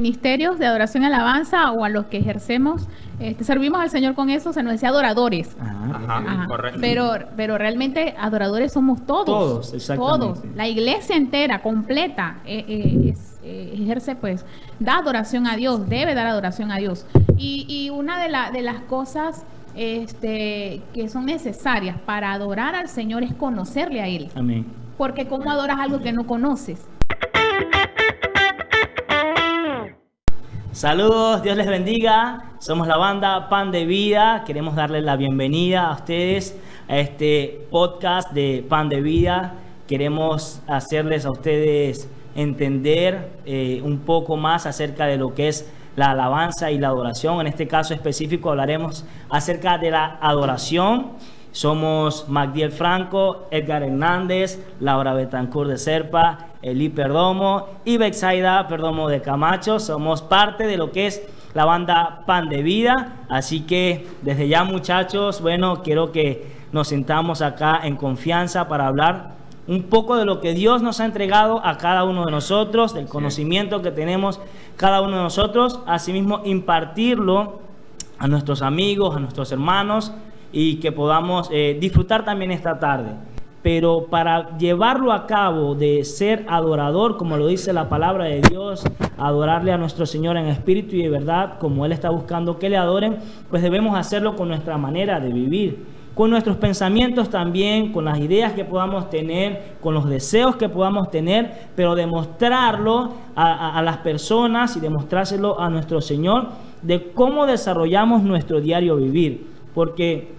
ministerios de adoración y alabanza o a los que ejercemos, servimos al Señor con eso, se nos decía adoradores. Ajá, correcto. Pero realmente adoradores somos todos. Todos, exactamente. Todos. La iglesia entera, completa, ejerce, pues, da adoración a Dios, debe dar adoración a Dios. Y una de las cosas que son necesarias para adorar al Señor es conocerle a Él. Amén. Porque ¿cómo adoras algo que no conoces? Saludos, Dios les bendiga. Somos la banda Pan de Vida. Queremos darles la bienvenida a ustedes a este podcast de Pan de Vida. Queremos hacerles a ustedes entender un poco más acerca de lo que es la alabanza y la adoración. En este caso específico hablaremos acerca de la adoración. Somos Magdiel Franco, Edgar Hernández, Laura Betancourt de Serpa, Eli Perdomo y Bexaida Perdomo de Camacho. Somos parte de lo que es la banda Pan de Vida. Así que desde ya, muchachos, bueno, quiero que nos sentamos acá en confianza para hablar un poco de lo que Dios nos ha entregado a cada uno de nosotros, del conocimiento que tenemos cada uno de nosotros, asimismo impartirlo a nuestros amigos, a nuestros hermanos, y que podamos disfrutar también esta tarde. Pero para llevarlo a cabo, de ser adorador, como lo dice la palabra de Dios, adorarle a nuestro Señor en espíritu y de verdad, como Él está buscando que le adoren, pues debemos hacerlo con nuestra manera de vivir, con nuestros pensamientos también, con las ideas que podamos tener, con los deseos que podamos tener, pero demostrarlo a las personas y demostrárselo a nuestro Señor de cómo desarrollamos nuestro diario vivir. Porque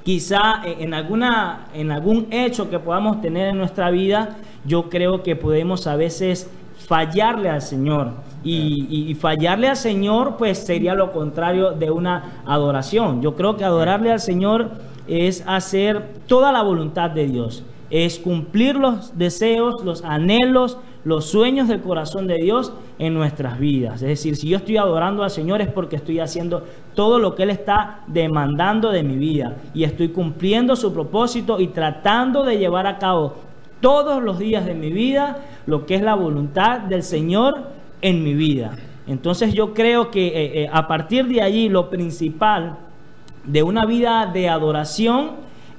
quizá en algún hecho que podamos tener en nuestra vida, yo creo que podemos a veces fallarle al Señor. Y fallarle al Señor, pues sería lo contrario de una adoración. Yo creo que adorarle al Señor es hacer toda la voluntad de Dios. Es cumplir los deseos, los anhelos, los sueños del corazón de Dios en nuestras vidas. Es decir, si yo estoy adorando al Señor es porque estoy haciendo todo lo que Él está demandando de mi vida y estoy cumpliendo su propósito y tratando de llevar a cabo todos los días de mi vida lo que es la voluntad del Señor en mi vida. Entonces yo creo que a partir de allí lo principal de una vida de adoración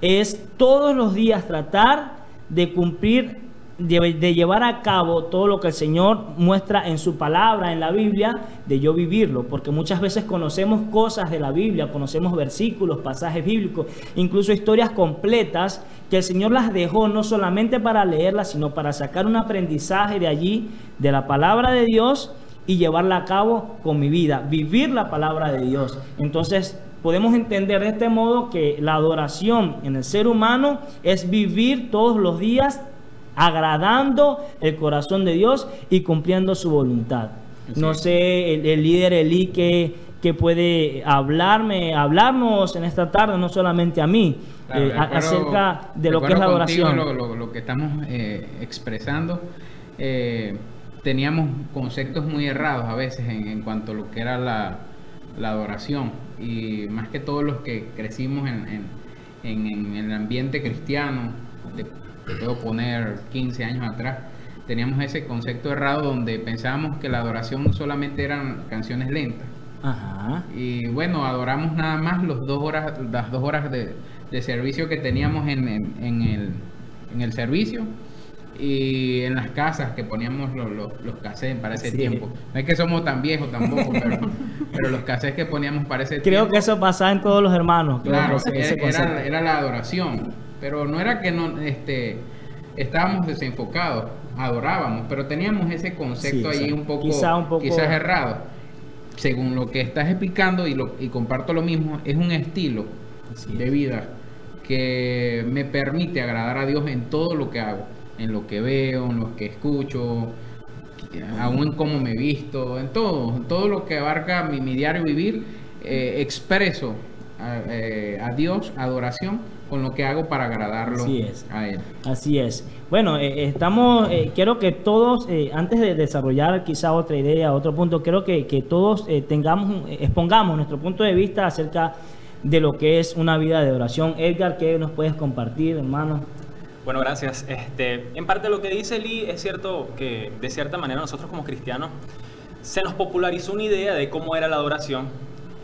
es todos los días tratar de cumplir, de llevar a cabo todo lo que el Señor muestra en su palabra, en la Biblia, de yo vivirlo, porque muchas veces conocemos cosas de la Biblia, conocemos versículos, pasajes bíblicos, incluso historias completas que el Señor las dejó no solamente para leerlas, sino para sacar un aprendizaje de allí, de la palabra de Dios, y llevarla a cabo con mi vida, vivir la palabra de Dios. Entonces podemos entender de este modo que la adoración en el ser humano es vivir todos los días agradando el corazón de Dios y cumpliendo su voluntad. Sí. No sé, el líder Eli que puede hablarnos en esta tarde, no solamente a mí, acerca de lo que es la adoración. Lo que estamos expresando, teníamos conceptos muy errados a veces en cuanto a lo que era la adoración, y más que todos los que crecimos en el ambiente cristiano, te puedo poner 15 años atrás, teníamos ese concepto errado donde pensábamos que la adoración solamente eran canciones lentas. Ajá. Y bueno, adoramos nada más las 2 horas de servicio que teníamos en el servicio, y en las casas que poníamos los cassettes para ese tiempo. No es que somos tan viejos tampoco, pero los cassettes que poníamos para ese tiempo. Creo que eso pasaba en todos los hermanos. Claro, era la adoración. Pero no era que no estábamos desenfocados, adorábamos, pero teníamos ese concepto ahí un poco quizás errado. Según lo que estás explicando, y comparto lo mismo, es un estilo de vida que me permite agradar a Dios en todo lo que hago, en lo que veo, en lo que escucho, aún en cómo me visto, en todo lo que abarca mi diario vivir. Expreso a Dios, adoración, con lo que hago para agradarlo a Él. Así es. Bueno, quiero que todos, antes de desarrollar quizá otra idea, otro punto, quiero que todos expongamos nuestro punto de vista acerca de lo que es una vida de oración. Edgar, ¿qué nos puedes compartir, hermano? Bueno, gracias. En parte lo que dice Eli es cierto que de cierta manera nosotros como cristianos se nos popularizó una idea de cómo era la adoración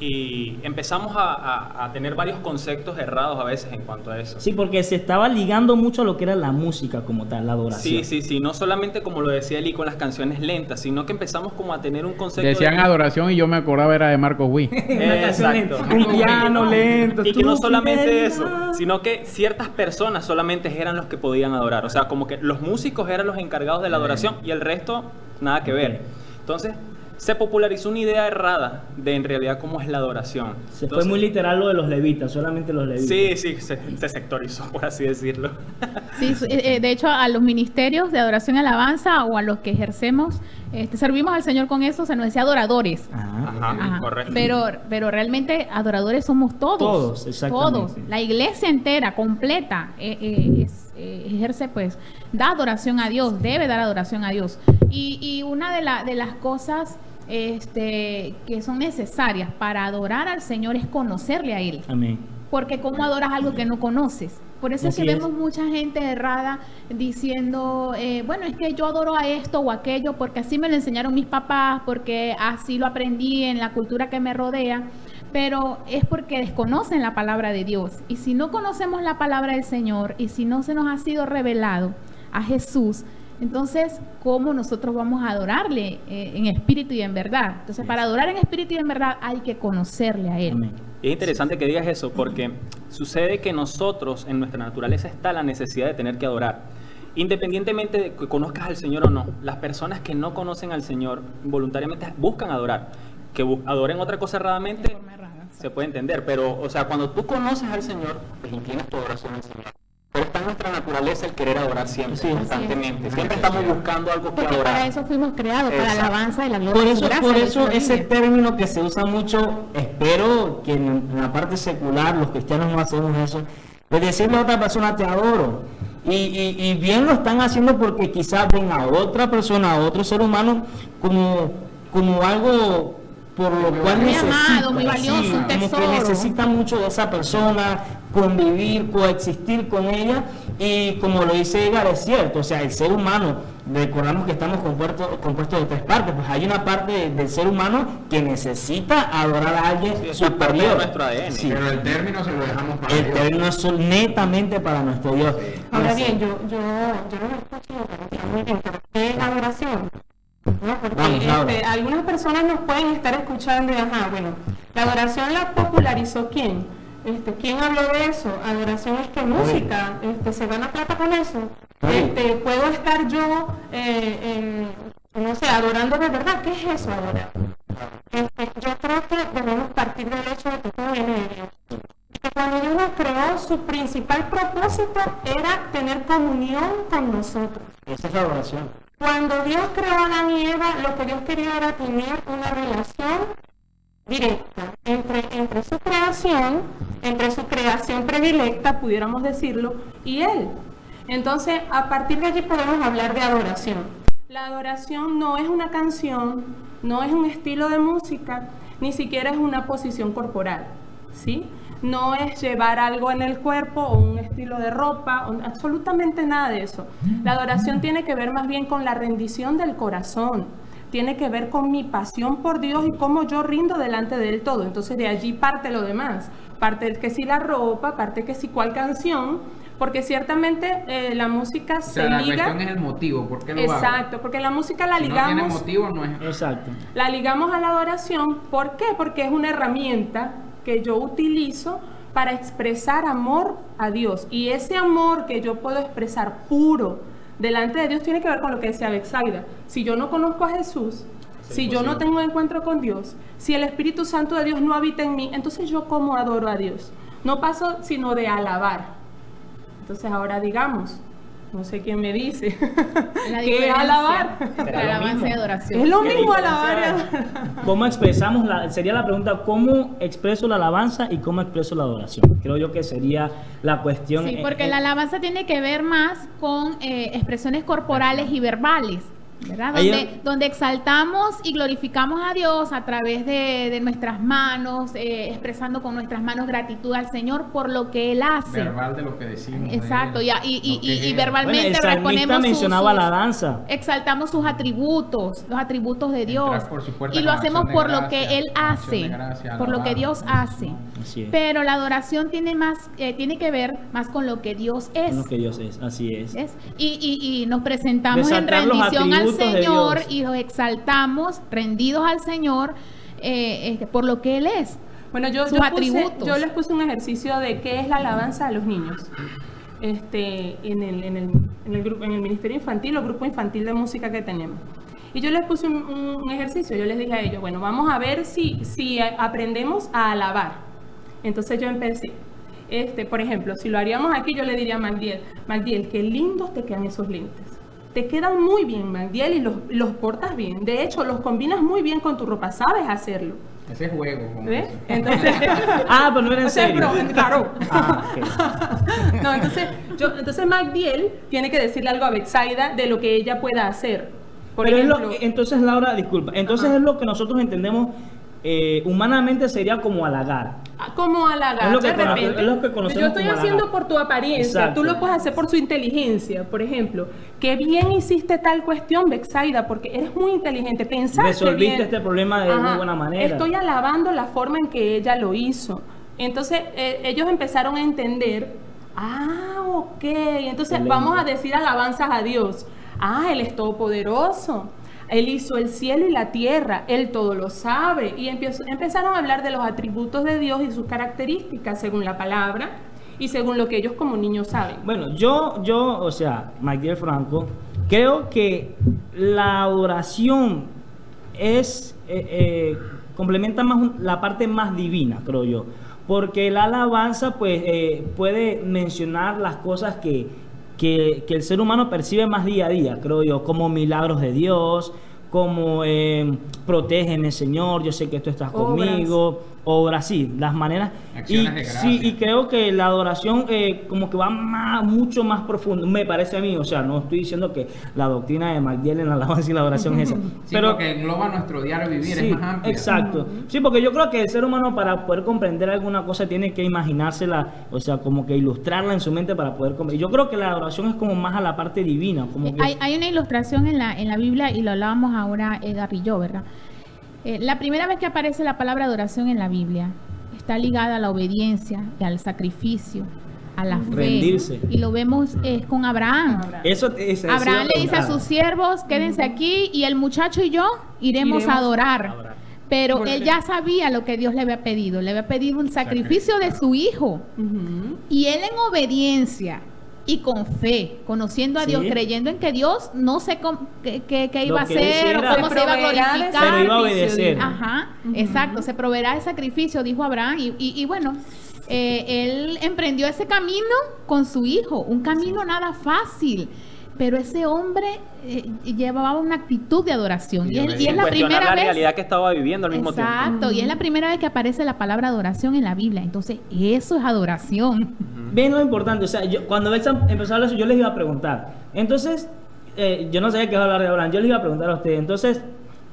y empezamos a tener varios conceptos errados a veces en cuanto a eso. Sí, porque se estaba ligando mucho a lo que era la música como tal, la adoración. Sí, no solamente como lo decía Eli con las canciones lentas, sino que empezamos como a tener un concepto decían adoración y yo me acordaba era de Marcos Witt. Exacto. Un piano lento. Y que no solamente eso, sino que ciertas personas solamente eran los que podían adorar. O sea, como que los músicos eran los encargados de la adoración y el resto nada que ver. Entonces se popularizó una idea errada de en realidad cómo es la adoración. Fue muy literal lo de los levitas, solamente los levitas. Sí, se sectorizó, por así decirlo. Sí, de hecho a los ministerios de adoración y alabanza o a los que ejercemos, servimos al Señor con eso, se nos decía adoradores. Ajá, correcto. Pero realmente adoradores somos todos. Todos, exactamente. Todos. La iglesia entera, completa, ejerce pues, da adoración a Dios, debe dar adoración a Dios. Y una de las cosas que son necesarias para adorar al Señor es conocerle a Él. Amén. Porque ¿cómo adoras algo que no conoces? Por eso es que vemos mucha gente errada diciendo, bueno, es que yo adoro a esto o aquello porque así me lo enseñaron mis papás, porque así lo aprendí en la cultura que me rodea, pero es porque desconocen la palabra de Dios. Y si no conocemos la palabra del Señor y si no se nos ha sido revelado a Jesús, entonces, ¿cómo nosotros vamos a adorarle en espíritu y en verdad? Entonces, para adorar en espíritu y en verdad hay que conocerle a Él. Amén. Es interesante que digas eso porque sucede que nosotros, en nuestra naturaleza está la necesidad de tener que adorar. Independientemente de que conozcas al Señor o no, las personas que no conocen al Señor voluntariamente buscan adorar. Que adoren otra cosa erradamente se puede entender, pero, o sea, cuando tú conoces al Señor, pues inclinas tu adoración al Señor. Pero está en nuestra naturaleza el querer adorar siempre, constantemente. Siempre estamos buscando algo que adorar. Para eso fuimos creados, para la alabanza y la gloria. Por eso ese término que se usa mucho, espero que en la parte secular los cristianos no hacemos eso, de decirle a otra persona te adoro. Y bien lo están haciendo porque quizás ven a otra persona, a otro ser humano como algo por lo cual necesita, muy valioso, un tesoro. Como que necesita mucho de esa persona, convivir, coexistir con ella, y como lo dice Edgar, es cierto, o sea, el ser humano, recordamos que estamos compuestos de tres partes, pues hay una parte del ser humano que necesita adorar a alguien superior. Nuestro ADN. Sí. Pero el término se lo dejamos para el Dios. El término es netamente para nuestro Dios. Sí. Ahora bien, yo no escucho muy bien, pero ¿qué es adoración? ¿No? Porque algunas personas nos pueden estar escuchando y bueno, la adoración la popularizó ¿quién? ¿Quién habló de eso? Adoración es que música, se gana plata con eso. Puedo estar yo, no sé, adorando de verdad. ¿Qué es eso, adorar? Yo creo que debemos partir del hecho de que todo viene de Dios. Que cuando Dios nos creó, su principal propósito era tener comunión con nosotros. Esa es la adoración. Cuando Dios creó a Adán y Eva, lo que Dios quería era tener una relación directa entre su creación predilecta, pudiéramos decirlo, y Él. Entonces, a partir de allí podemos hablar de adoración. La adoración no es una canción, no es un estilo de música, ni siquiera es una posición corporal, ¿sí? No es llevar algo en el cuerpo o un estilo de ropa, absolutamente nada de eso. La adoración tiene que ver más bien con la rendición del corazón, tiene que ver con mi pasión por Dios y cómo yo rindo delante de Él todo. Entonces de allí parte lo demás, parte que si la ropa, parte que si cuál canción, porque ciertamente la música se liga... La cuestión es el motivo, ¿por qué lo hago? Exacto, porque la música la ligamos... No tiene motivo, no es... Exacto. La ligamos a la adoración, ¿por qué? Porque es una herramienta que yo utilizo para expresar amor a Dios, y ese amor que yo puedo expresar puro delante de Dios tiene que ver con lo que decía Betsaida. Si yo no conozco a Jesús, si yo no tengo encuentro con Dios, si el Espíritu Santo de Dios no habita en mí, entonces yo ¿cómo adoro a Dios? No paso sino de alabar. Entonces ahora digamos, no sé quién me dice, ¿qué es alabar? Alabanza y adoración. Es lo mismo alabar. ¿Cómo expresamos? Sería la pregunta, ¿cómo expreso la alabanza y cómo expreso la adoración? Creo yo que sería la cuestión. Sí, porque la alabanza tiene que ver más con expresiones corporales y verbales. ¿verdad? Donde exaltamos y glorificamos a Dios a través de nuestras manos, expresando con nuestras manos gratitud al Señor por lo que Él hace. Verbal de lo que decimos. Exacto, y verbalmente reponemos mencionaba la danza. Exaltamos sus atributos, los atributos de Dios. Y lo hacemos por lo que Él hace, por lo que Dios hace. Pero la adoración tiene que ver más con lo que Dios es. Con lo que Dios es, así es. Y nos presentamos en rendición al Señor y los exaltamos, rendidos al Señor, por lo que Él es. Bueno, yo les puse un ejercicio de qué es la alabanza a los niños. En el Ministerio Infantil o Grupo Infantil de Música que tenemos. Y yo les puse un ejercicio, yo les dije a ellos, bueno, vamos a ver si aprendemos a alabar. Entonces yo empecé. Por ejemplo, si lo haríamos aquí, yo le diría a Magdiel, qué lindos te quedan esos lentes. Te quedan muy bien, Magdiel, y los portas bien. De hecho, los combinas muy bien con tu ropa, sabes hacerlo. Ese es juego. ¿Ves? Entonces, pero no era en serio. Claro. Okay. No, entonces Magdiel tiene que decirle algo a Betsaida de lo que ella pueda hacer. Por ejemplo, entonces, Laura, disculpa. Entonces es lo que nosotros entendemos humanamente sería como halagar. Como halagar, es lo que conocemos. Yo estoy haciendo por tu apariencia. Exacto. Tú lo puedes hacer por su inteligencia. Por ejemplo, qué bien hiciste tal cuestión, Betsaida, porque eres muy inteligente. Pensaste resolviste bien. Este problema de muy buena manera. Estoy alabando la forma en que ella lo hizo. Entonces, ellos empezaron a entender. Ok. Entonces, excelente. Vamos a decir alabanzas a Dios. Él es todopoderoso. Él hizo el cielo y la tierra, Él todo lo sabe. Y empezaron a hablar de los atributos de Dios y sus características según la palabra y según lo que ellos como niños saben. Bueno, o sea, Magdiel Franco, creo que la adoración complementa más la parte más divina, creo yo. Porque la alabanza pues puede mencionar las cosas que el ser humano percibe más día a día, creo yo, como milagros de Dios, como protégeme, Señor, yo sé que tú estás conmigo, obras, sí, las maneras. Acciones de gracia. Sí, y creo que la adoración como que va mucho más profundo, me parece a mí, o sea, no estoy diciendo que la doctrina de Magdiel en la alabanza y la adoración es esa. Sí, pero porque engloba nuestro diario vivir, sí, es más amplio. Exacto. Sí, porque yo creo que el ser humano para poder comprender alguna cosa tiene que imaginársela, o sea, como que ilustrarla en su mente para poder comprender. Yo creo que la adoración es como más a la parte divina. Como que... Hay una ilustración en la Biblia y lo hablábamos ahora Edgar y yo, ¿verdad? La primera vez que aparece la palabra adoración en la Biblia está ligada a la obediencia, al sacrificio, a la fe. Rendirse. Y lo vemos con Abraham. Abraham le dice a sus siervos, quédense aquí y el muchacho y yo iremos a adorar. Pero él ya sabía lo que Dios le había pedido. Le había pedido un sacrificio de su hijo. Y él en obediencia y con fe, conociendo a Dios, creyendo en que Dios no sé qué iba a hacer o cómo se iba a glorificar, pero iba a obedecer. Exacto, se proveerá de sacrificio, dijo Abraham, y bueno, él emprendió ese camino con su hijo, un camino nada fácil, pero ese hombre llevaba una actitud de adoración. Y es la primera vez. Realidad que estaba viviendo al mismo tiempo. Exacto, y es la primera vez que aparece la palabra adoración en la Biblia. Entonces, eso es adoración. Bien, lo importante, o sea, cuando empezó a hablar eso, yo les iba a preguntar. Entonces, yo no sabía que iba a hablar de Abraham, yo les iba a preguntar a ustedes. Entonces,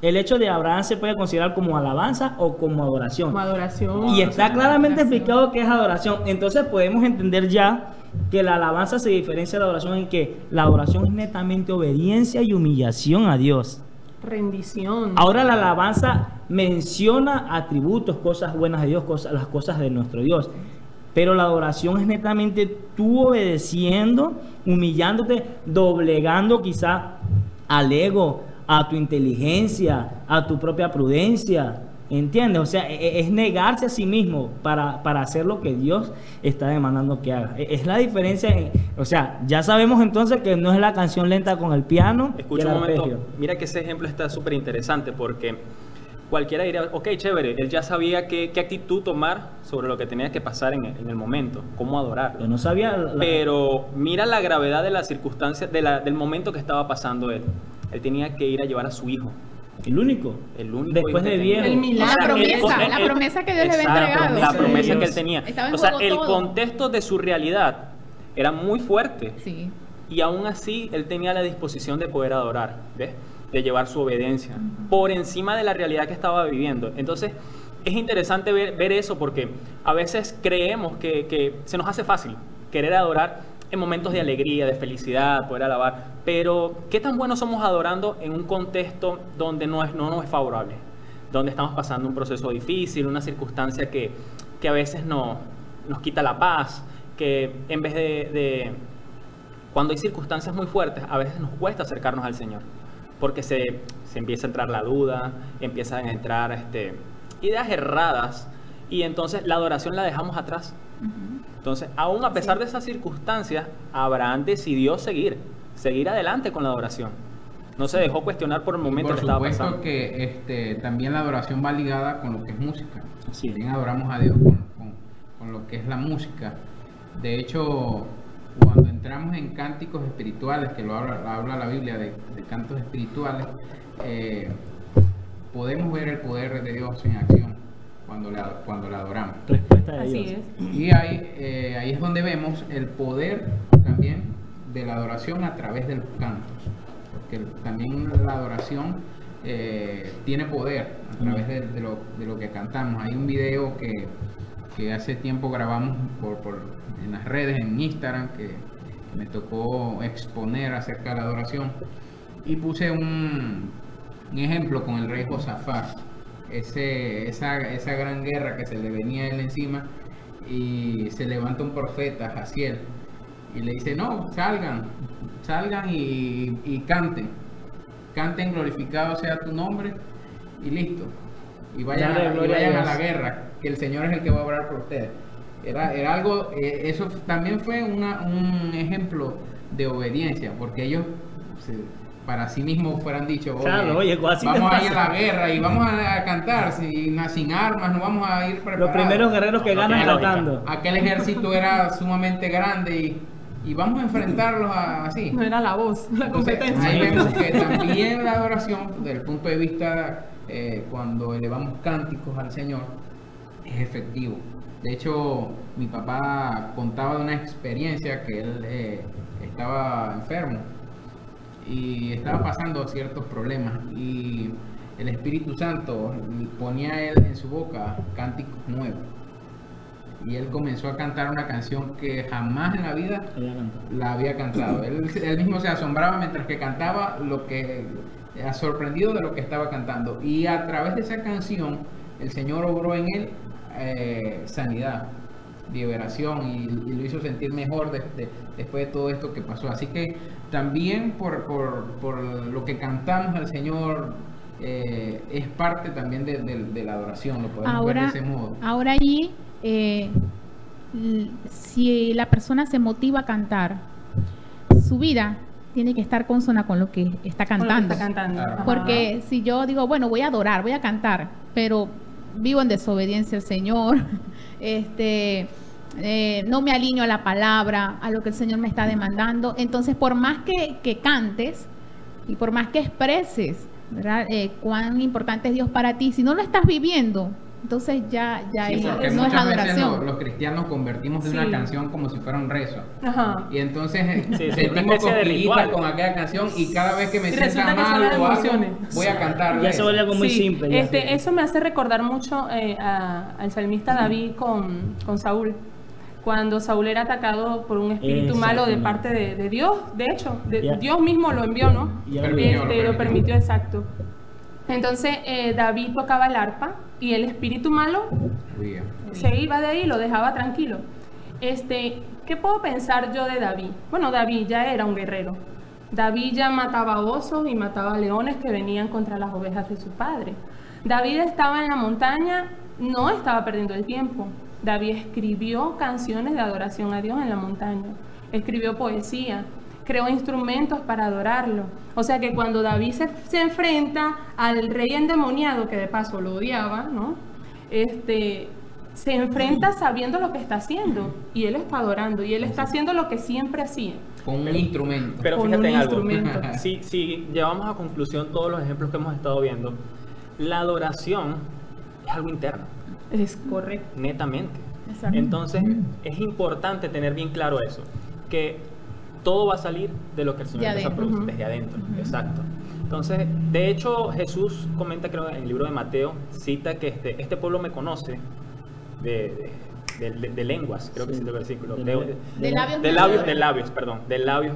¿el hecho de Abraham se puede considerar como alabanza o como adoración? Como adoración. Y está claramente explicado qué es adoración. Entonces, podemos entender ya que la alabanza se diferencia de la adoración en que la adoración es netamente obediencia y humillación a Dios. Rendición. Ahora la alabanza menciona atributos, cosas buenas de Dios, las cosas de nuestro Dios. Pero la adoración es netamente tú obedeciendo, humillándote, doblegando quizá al ego, a tu inteligencia, a tu propia prudencia. ¿Entiendes? O sea, es negarse a sí mismo para hacer lo que Dios está demandando que haga. Es la diferencia. O sea, ya sabemos entonces que no es la canción lenta con el piano. Escucha un momento. Mira que ese ejemplo está súper interesante porque cualquiera diría, ok, chévere, él ya sabía qué actitud tomar sobre lo que tenía que pasar en el momento, cómo adorar. Yo no sabía. Pero mira la gravedad de las circunstancias, del momento que estaba pasando él. Él tenía que ir a llevar a su hijo. El único. Después de viejo. El milagro. La promesa que Dios le había entregado. La promesa que él tenía. O sea, el contexto de su realidad era muy fuerte. Sí. Y aún así, él tenía la disposición de poder adorar. ¿Ves? de llevar su obediencia por encima de la realidad que estaba viviendo. Entonces, es interesante ver eso porque a veces creemos que se nos hace fácil querer adorar en momentos de alegría, de felicidad, poder alabar, pero ¿qué tan buenos somos adorando en un contexto donde no nos es favorable? Donde estamos pasando un proceso difícil, una circunstancia que a veces nos quita la paz, que en vez de cuando hay circunstancias muy fuertes, a veces nos cuesta acercarnos al Señor, porque se empieza a entrar la duda, empiezan a entrar ideas erradas, y entonces la adoración la dejamos atrás. Entonces, aún a pesar de esas circunstancias, Abraham decidió seguir adelante con la adoración. No se dejó cuestionar por el momento que estaba pasando. Por supuesto que también la adoración va ligada con lo que es música. Sí. También adoramos a Dios con lo que es la música. De hecho, cuando entramos en cánticos espirituales, que lo habla la Biblia de cantos espirituales, podemos ver el poder de Dios en acción cuando le adoramos. Respuesta de Así Dios. es. Y ahí es donde vemos el poder también de la adoración a través de los cantos, porque también la adoración tiene poder a través de lo que cantamos. Hay un video que hace tiempo grabamos en las redes, en Instagram, que me tocó exponer acerca de la adoración, y puse un ejemplo con el rey Josafat, esa gran guerra que se le venía a él encima, y se levanta un profeta, Jaziel, y le dice: no, salgan y canten, glorificado sea tu nombre, y listo, y vayan a la guerra, que el Señor es el que va a obrar por ustedes. Era algo, eso también fue un ejemplo de obediencia, porque ellos para sí mismos fueran dicho: vamos a ir a la guerra y vamos a cantar sin armas, no vamos a ir preparados. Los primeros guerreros que ganan cantando. Aquel ejército era sumamente grande y vamos a enfrentarlos así. No era la voz, la competencia. Ahí vemos que también la adoración, desde el punto de vista cuando elevamos cánticos al Señor, es efectivo. De hecho, mi papá contaba de una experiencia que él estaba enfermo y estaba pasando ciertos problemas, y el Espíritu Santo ponía a él en su boca cánticos nuevos, y él comenzó a cantar una canción que jamás en la vida la había cantado. Él mismo se asombraba mientras que cantaba, sorprendido de lo que estaba cantando, y a través de esa canción el Señor obró en él sanidad, liberación, y lo hizo sentir mejor después de todo esto que pasó. Así que también por lo que cantamos al Señor, es parte también de la adoración, lo podemos ver de ese modo. Ahora allí, si la persona se motiva a cantar, su vida tiene que estar consona con lo que está cantando. Claro. Porque si yo digo, bueno, voy a adorar, voy a cantar, pero vivo en desobediencia al Señor, no me alineo a la palabra, a lo que el Señor me está demandando, entonces por más que cantes y por más que expreses, ¿verdad? Cuán importante es Dios para ti, si no lo estás viviendo, entonces ya no es adoración. Los cristianos convertimos de una canción como si fuera un rezo. Ajá. Y entonces sentimos cosquillitas con aquella canción, y cada vez que me sienta mal o algo, voy a cantar. Ya se vuelve algo muy simple. Eso me hace recordar mucho al salmista David con Saúl. Cuando Saúl era atacado por un espíritu malo de parte de Dios, de hecho, Dios mismo lo envió, ¿no? Lo permitió, exacto. Entonces David tocaba el arpa y el espíritu malo se iba de ahí y lo dejaba tranquilo. ¿Qué puedo pensar yo de David? Bueno, David ya era un guerrero. David ya mataba osos y mataba leones que venían contra las ovejas de su padre. David estaba en la montaña, no estaba perdiendo el tiempo. David escribió canciones de adoración a Dios en la montaña. Escribió poesía. Creó instrumentos para adorarlo. O sea que cuando David se enfrenta al rey endemoniado, que de paso lo odiaba, ¿no? Se enfrenta sabiendo lo que está haciendo, y él está adorando, y él está haciendo lo que siempre hacía. Con un instrumento. Pero fíjate en algo. Si llevamos a conclusión todos los ejemplos que hemos estado viendo, la adoración es algo interno. Es correcto. Netamente. Exacto. Entonces, es importante tener bien claro eso, que todo va a salir de lo que el Señor empieza a producir desde adentro. Exacto. Entonces, de hecho, Jesús comenta, creo, en el libro de Mateo, cita que este pueblo me conoce de lenguas, creo que es el versículo. De labios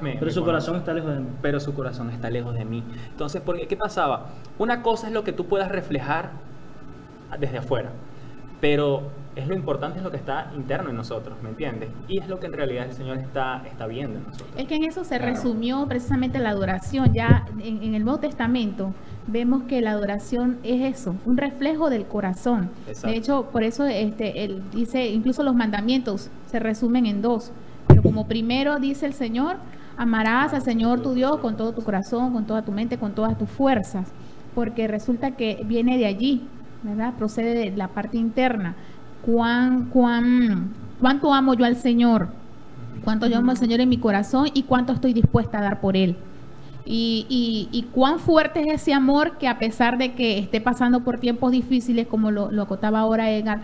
me Pero su corazón está lejos de mí. Pero su corazón está lejos de mí. Entonces, ¿qué pasaba? Una cosa es lo que tú puedas reflejar desde afuera, pero lo importante es lo que está interno en nosotros, ¿me entiendes? Y es lo que en realidad el Señor está viendo en nosotros. Es que en eso se resumió precisamente la adoración. Ya en el Nuevo Testamento vemos que la adoración es eso, un reflejo del corazón. Exacto. De hecho, por eso él dice, incluso los mandamientos se resumen en 2. Pero como primero dice el Señor, amarás al Señor tu Dios con todo tu corazón, con toda tu mente, con todas tus fuerzas. Porque resulta que viene de allí, ¿verdad? Procede de la parte interna. ¿Cuánto amo yo al Señor? ¿Cuánto yo amo al Señor en mi corazón? ¿Y cuánto estoy dispuesta a dar por Él? Y cuán fuerte es ese amor que, a pesar de que esté pasando por tiempos difíciles, como lo acotaba ahora Edgar,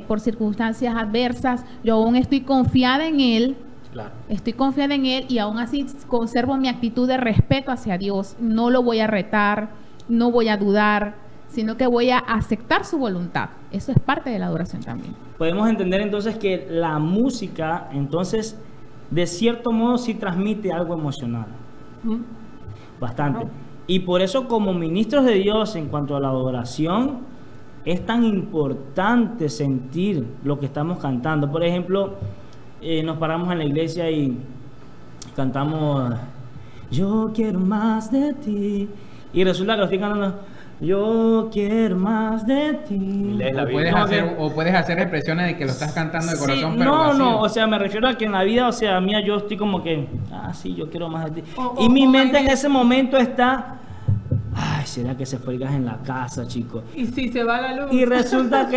por circunstancias adversas, yo aún estoy confiada en Él. Claro. Estoy confiada en Él y aún así conservo mi actitud de respeto hacia Dios. No lo voy a retar, no voy a dudar, sino que voy a aceptar su voluntad. Eso es parte de la adoración también. Podemos entender entonces que la música, entonces, de cierto modo sí transmite algo emocional. Bastante. Y por eso, como ministros de Dios en cuanto a la adoración, es tan importante sentir lo que estamos cantando. Por ejemplo, nos paramos en la iglesia y cantamos "Yo quiero más de ti", y resulta que lo estoy cantando "Yo quiero más de ti". Puedes hacer expresiones de que lo estás cantando de corazón, pero no, o sea, me refiero a que en la vida, o sea, mía, yo estoy como que, sí, yo quiero más de ti. Y mi mente en ese momento está, ¿será que se fue el gas en la casa, chicos? Y si se va la luz. Y resulta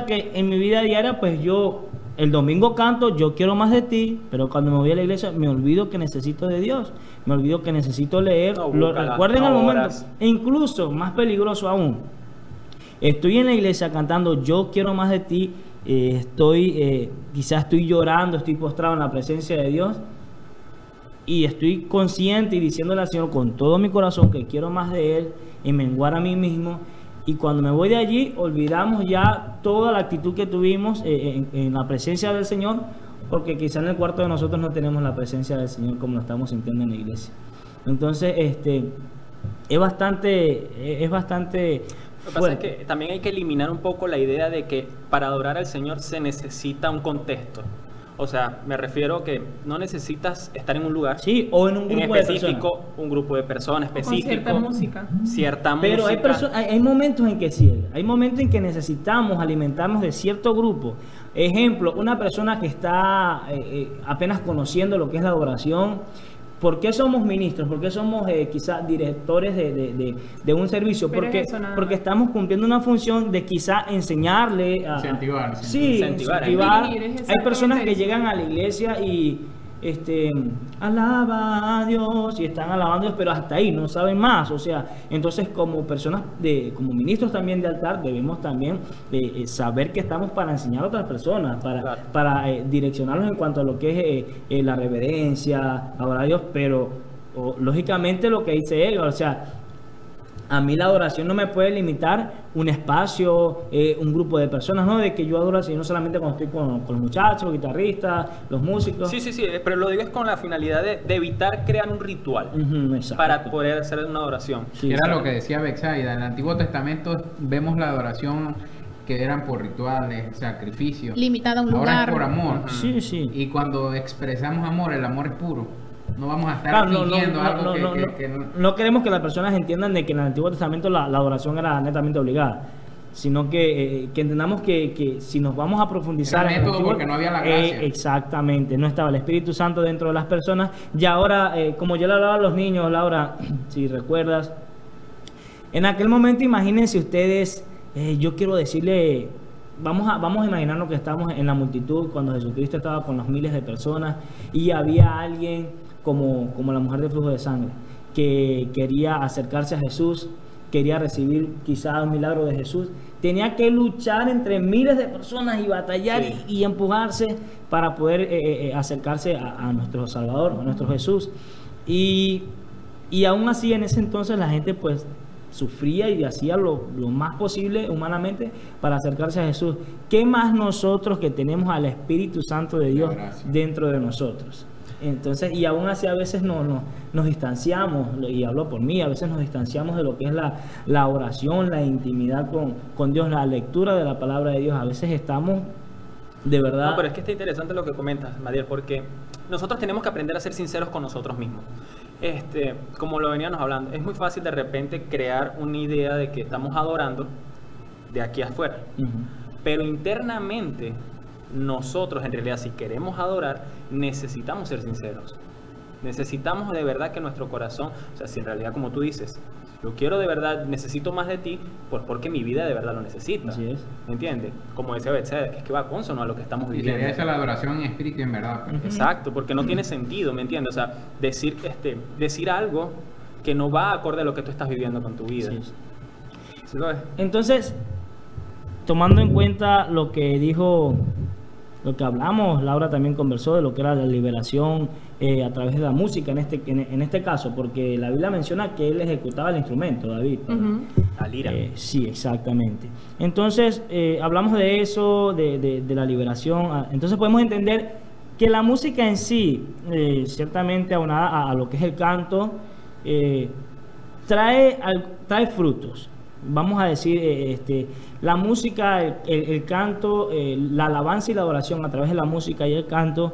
que en mi vida diaria, pues yo el domingo canto "Yo quiero más de ti", pero cuando me voy a la iglesia me olvido que necesito de Dios, me olvido que necesito leer, recuerden al momento. E incluso, más peligroso aún, estoy en la iglesia cantando "Yo quiero más de ti", quizás estoy llorando, estoy postrado en la presencia de Dios y estoy consciente y diciéndole al Señor con todo mi corazón que quiero más de Él y menguar a mí mismo. Y cuando me voy de allí, olvidamos ya toda la actitud que tuvimos en la presencia del Señor, porque quizá en el cuarto de nosotros no tenemos la presencia del Señor como lo estamos sintiendo en la iglesia. Entonces, es bastante Lo que pasa es que también hay que eliminar un poco la idea de que para adorar al Señor se necesita un contexto. O sea, me refiero que no necesitas estar en un lugar, sí, o en un grupo específico, un grupo de personas específico, con cierta música. Pero hay momentos en que sí, hay momentos en que necesitamos alimentarnos de cierto grupo. Ejemplo, una persona que está apenas conociendo lo que es la adoración. ¿Por qué somos ministros? ¿Por qué somos quizás directores de un servicio? Porque estamos cumpliendo una función de quizá enseñarle a... Incentivar. Sí, incentivar. Hay personas que llegan a la iglesia y alaba a Dios y están alabando a Dios, pero hasta ahí no saben más. O sea, entonces como personas, como ministros también de altar, debemos también saber que estamos para enseñar a otras personas, para direccionarlos en cuanto a lo que es la reverencia, adorar a Dios, pero lógicamente lo que dice él, o sea, a mí la adoración no me puede limitar un espacio, un grupo de personas, ¿no? De que yo adoro al Señor no solamente cuando estoy con los muchachos, los guitarristas, los músicos. Sí, pero lo digo es con la finalidad de evitar crear un ritual para poder hacer una adoración. Sí, era lo que decía Betsaida. En el Antiguo Testamento vemos la adoración que eran por rituales, sacrificios. Limitada a un lugar. Ahora es por amor. Sí. Y cuando expresamos amor, el amor es puro. No vamos a estar fingiendo algo que no queremos que las personas entiendan de que en el Antiguo Testamento la adoración era netamente obligada, sino que entendamos que si nos vamos a profundizar en el Antiguo, porque no había la gracia. Exactamente, no estaba el Espíritu Santo dentro de las personas. Y ahora, como yo le hablaba a los niños, Laura, si recuerdas, en aquel momento imagínense ustedes, yo quiero decirle, vamos a imaginarnos que estamos en la multitud cuando Jesucristo estaba con los miles de personas y había alguien como la mujer de flujo de sangre, que quería acercarse a Jesús, quería recibir quizás un milagro de Jesús, tenía que luchar entre miles de personas y batallar y empujarse para poder acercarse a nuestro Salvador, a nuestro Jesús. Y Y aún así en ese entonces la gente pues sufría y hacía lo más posible humanamente para acercarse a Jesús. ¿Qué más nosotros que tenemos al Espíritu Santo de Dios dentro de nosotros? Entonces, y aún así a veces nos distanciamos, y hablo por mí, a veces nos distanciamos de lo que es la oración, la intimidad con Dios, la lectura de la palabra de Dios. A veces estamos de verdad... No, pero es que está interesante lo que comentas, Madiel, porque nosotros tenemos que aprender a ser sinceros con nosotros mismos. Como lo veníamos hablando, es muy fácil de repente crear una idea de que estamos adorando de aquí afuera. Uh-huh. Pero internamente, nosotros en realidad, si queremos adorar, necesitamos ser sinceros. Necesitamos de verdad que nuestro corazón, o sea, si en realidad, como tú dices, yo quiero de verdad, necesito más de ti, pues porque mi vida de verdad lo necesita. Así es. ¿Me entiendes? Como decía Betseda, es que va consono a lo que estamos viviendo. Y esa es la adoración en espíritu y en verdad. Pues. Exacto, porque no tiene sentido, ¿me entiendes? O sea, decir algo que no va acorde a lo que tú estás viviendo con tu vida. Sí. ¿Sí lo es? Entonces, tomando en cuenta lo que dijo, lo que hablamos, Laura también conversó de lo que era la liberación a través de la música en este caso, porque la Biblia menciona que él ejecutaba el instrumento, David. Uh-huh. La lira. Sí, exactamente. Entonces, hablamos de eso, de la liberación. Entonces podemos entender que la música en sí, ciertamente aunada a lo que es el canto, trae frutos. Vamos a decir, la música, el canto, la alabanza y la adoración a través de la música y el canto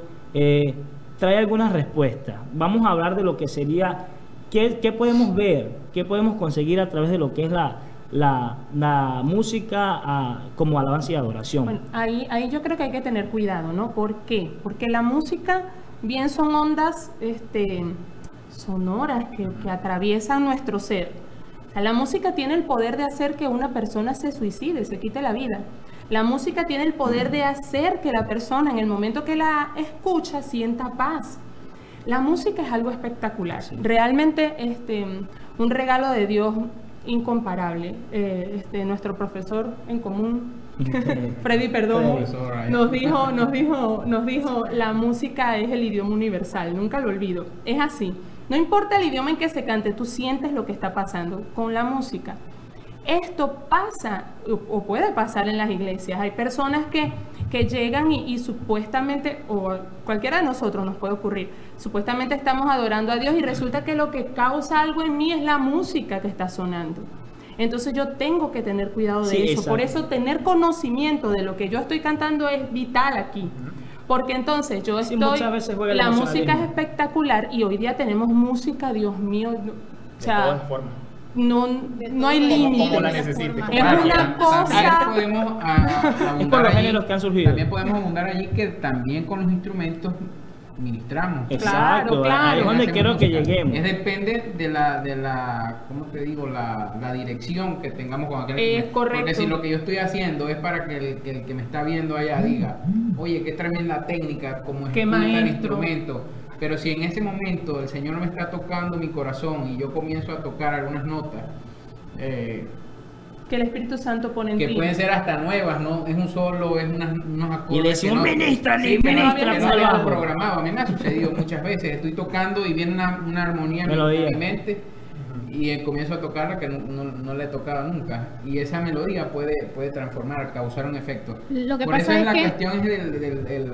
trae algunas respuestas. Vamos a hablar de lo que sería, qué podemos ver, qué podemos conseguir a través de lo que es la música como alabanza y adoración. Bueno, ahí yo creo que hay que tener cuidado, ¿no? ¿Por qué? Porque la música bien son ondas sonoras que atraviesan nuestro ser. O sea, la música tiene el poder de hacer que una persona se suicide, se quite la vida. La música tiene el poder de hacer que la persona, en el momento que la escucha, sienta paz. La música es algo espectacular. Sí. Realmente, un regalo de Dios incomparable. Nuestro profesor en común, Freddy Perdomo, nos dijo, la música es el idioma universal. Nunca lo olvido. Es así. No importa el idioma en que se cante, tú sientes lo que está pasando con la música. Esto pasa o puede pasar en las iglesias. Hay personas que llegan y supuestamente, o cualquiera de nosotros nos puede ocurrir, supuestamente estamos adorando a Dios y resulta que lo que causa algo en mí es la música que está sonando. Entonces yo tengo que tener cuidado de eso. Exacto. Por eso tener conocimiento de lo que yo estoy cantando es vital aquí. Porque entonces yo estoy, la música es espectacular y hoy día tenemos música, Dios mío, o sea, no hay límite. Como la necesite. Es una cosa. Podemos es por los géneros que han surgido. También podemos abundar allí que también con los instrumentos ministramos. Exacto, claro. Ahí es donde quiero que lleguemos. Depende de la ¿cómo te digo? La dirección que tengamos con aquel instrumento. Correcto. Porque si lo que yo estoy haciendo es para que el que me está viendo allá diga, oye, qué tremenda técnica, como ejecuta el instrumento. Pero si en ese momento el Señor me está tocando mi corazón y yo comienzo a tocar algunas notas, que el Espíritu Santo pone en ti. Que pueden ser hasta nuevas, ¿no? Es un solo, es unos acordes. Y le decimos, ministra, no lo programado. A mí me ha sucedido muchas veces. Estoy tocando y viene una armonía en mi mente y comienzo a tocarla que no la he tocado nunca. Y esa melodía puede transformar, causar un efecto. Lo que Por pasa eso es la que cuestión es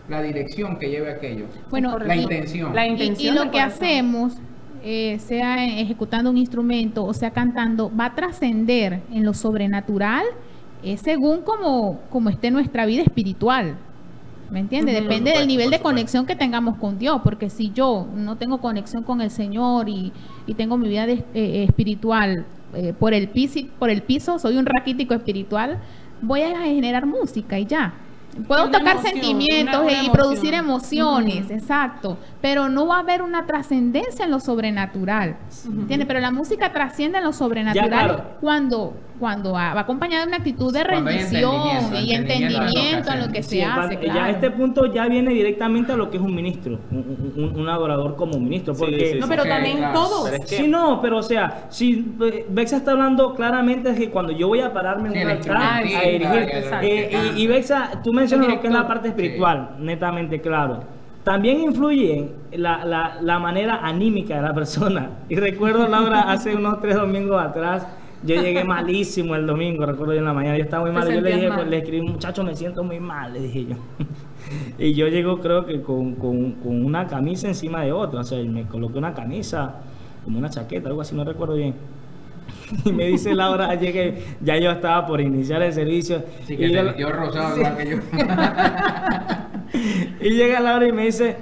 la dirección que lleve aquello. Bueno, la intención. Y lo que hacemos, sea ejecutando un instrumento o sea cantando, va a trascender en lo sobrenatural según como esté nuestra vida espiritual. ¿Me entiendes? Depende del nivel de conexión que tengamos con Dios, porque si yo no tengo conexión con el Señor y tengo mi vida espiritual por el piso, soy un raquítico espiritual, voy a generar música y ya. Puedo tocar sentimientos y producir emociones, exacto, pero no va a haber una trascendencia en lo sobrenatural, ¿entiendes? Pero la música trasciende en lo sobrenatural cuando va acompañada de una actitud de rendición y entendimiento en lo que se hace. Claro. Ya este punto ya viene directamente a lo que es un ministro, un adorador como ministro, porque no, pero también todos. Sí, no, pero o sea, si Bexa está hablando claramente de que cuando yo voy a pararme en un altar a dirigir, y Bexa, tú mencionas lo que es la parte espiritual, netamente claro. también influye la manera anímica de la persona. Y recuerdo, Laura, hace unos 3 domingos atrás, yo llegué malísimo el domingo, recuerdo yo en la mañana, yo estaba muy mal. Yo le dije, pues, le escribí, muchacho, me siento muy mal, le dije yo. Y yo llego, creo que con una camisa encima de otra, o sea, me coloqué una camisa, como una chaqueta, algo así, no recuerdo bien. Y me dice Laura, llegué, ya yo estaba por iniciar el servicio. Sí, que te metió rosado igual que yo. Y llega Laura y me dice,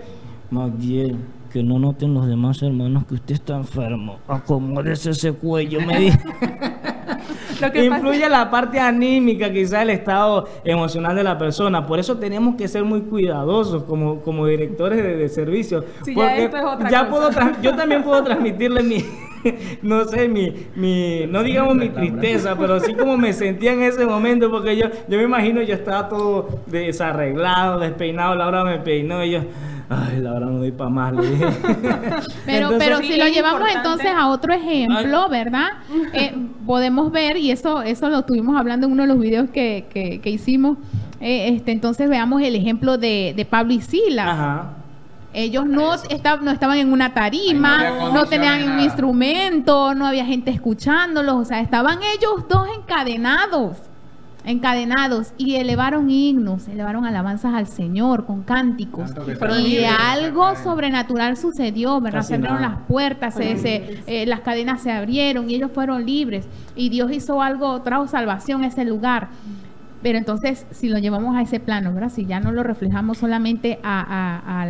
Magdiel, que no noten los demás hermanos que usted está enfermo. Acomódese ese cuello, me dice. Influye la parte anímica, quizás el estado emocional de la persona. Por eso tenemos que ser muy cuidadosos como directores de servicio. Sí, porque ya esto es otra cosa. yo también puedo transmitirle no sé, no digamos mi tristeza, pero sí como me sentía en ese momento, porque yo me imagino, yo estaba todo desarreglado, despeinado, Laura me peinó y yo, ay, Laura, no doy para más, le dije. Pero si sí, lo es llevamos importante. entonces a otro ejemplo, ¿verdad? Podemos ver, y eso lo estuvimos hablando en uno de los videos que hicimos, entonces veamos el ejemplo de Pablo y Silas. Ajá. Ellos no estaban en una tarima, no tenían un instrumento, no había gente escuchándolos, o sea, estaban ellos dos encadenados y elevaron himnos, elevaron alabanzas al Señor con cánticos. Y algo sobrenatural sucedió, ¿verdad? Se abrieron las puertas, las cadenas se abrieron y ellos fueron libres. Y Dios hizo algo, trajo salvación a ese lugar. Pero entonces, si lo llevamos a ese plano, ¿verdad? Si ya no lo reflejamos solamente a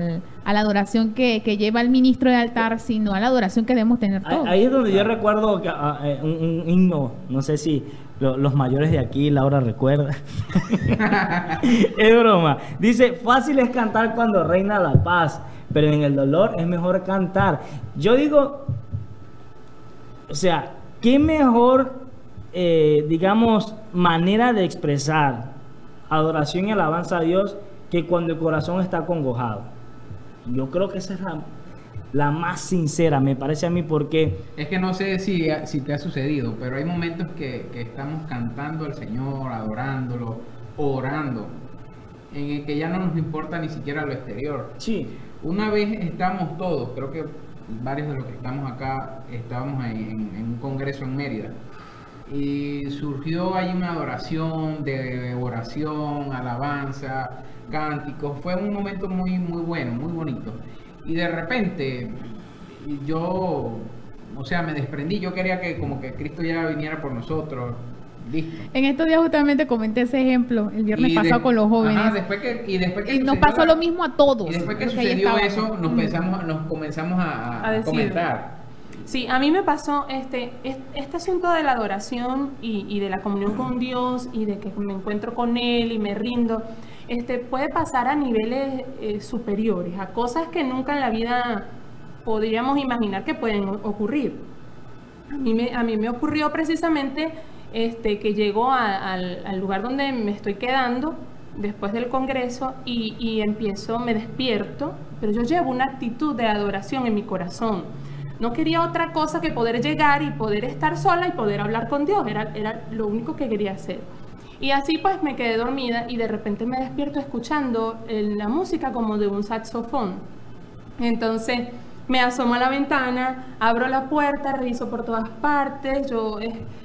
la adoración que lleva el ministro de altar, sino a la adoración que debemos tener todos. Ahí es donde yo recuerdo que, un himno, no sé si los mayores de aquí, Laura, recuerda. Es broma. Dice, fácil es cantar cuando reina la paz, pero en el dolor es mejor cantar. Yo digo, o sea, ¿qué mejor digamos, manera de expresar adoración y alabanza a Dios que cuando el corazón está acongojado? Yo creo que esa es la más sincera, me parece a mí, porque... Es que no sé si te ha sucedido, pero hay momentos que estamos cantando al Señor, adorándolo, orando, en el que ya no nos importa ni siquiera lo exterior. Sí. Una vez estamos todos, creo que varios de los que estamos acá, estábamos en un congreso en Mérida, y surgió ahí una adoración, de oración, alabanza, cánticos. Fue un momento muy, muy bueno, muy bonito. Y de repente yo, o sea, me desprendí. Yo quería que como que Cristo ya viniera por nosotros. Listo. En estos días justamente comenté ese ejemplo el viernes pasado con los jóvenes. Ajá, después que nos pasó lo mismo a todos. Y después que sucedió eso, nos comenzamos a comentar. Sí, a mí me pasó este asunto de la adoración y de la comunión con Dios y de que me encuentro con Él y me rindo, puede pasar a niveles superiores, a cosas que nunca en la vida podríamos imaginar que pueden ocurrir. A mí me ocurrió precisamente que llego al lugar donde me estoy quedando después del congreso y me despierto, pero yo llevo una actitud de adoración en mi corazón. No quería otra cosa que poder llegar y poder estar sola y poder hablar con Dios. Era lo único que quería hacer. Y así pues me quedé dormida y de repente me despierto escuchando la música como de un saxofón. Entonces me asomo a la ventana, abro la puerta, reviso por todas partes. Yo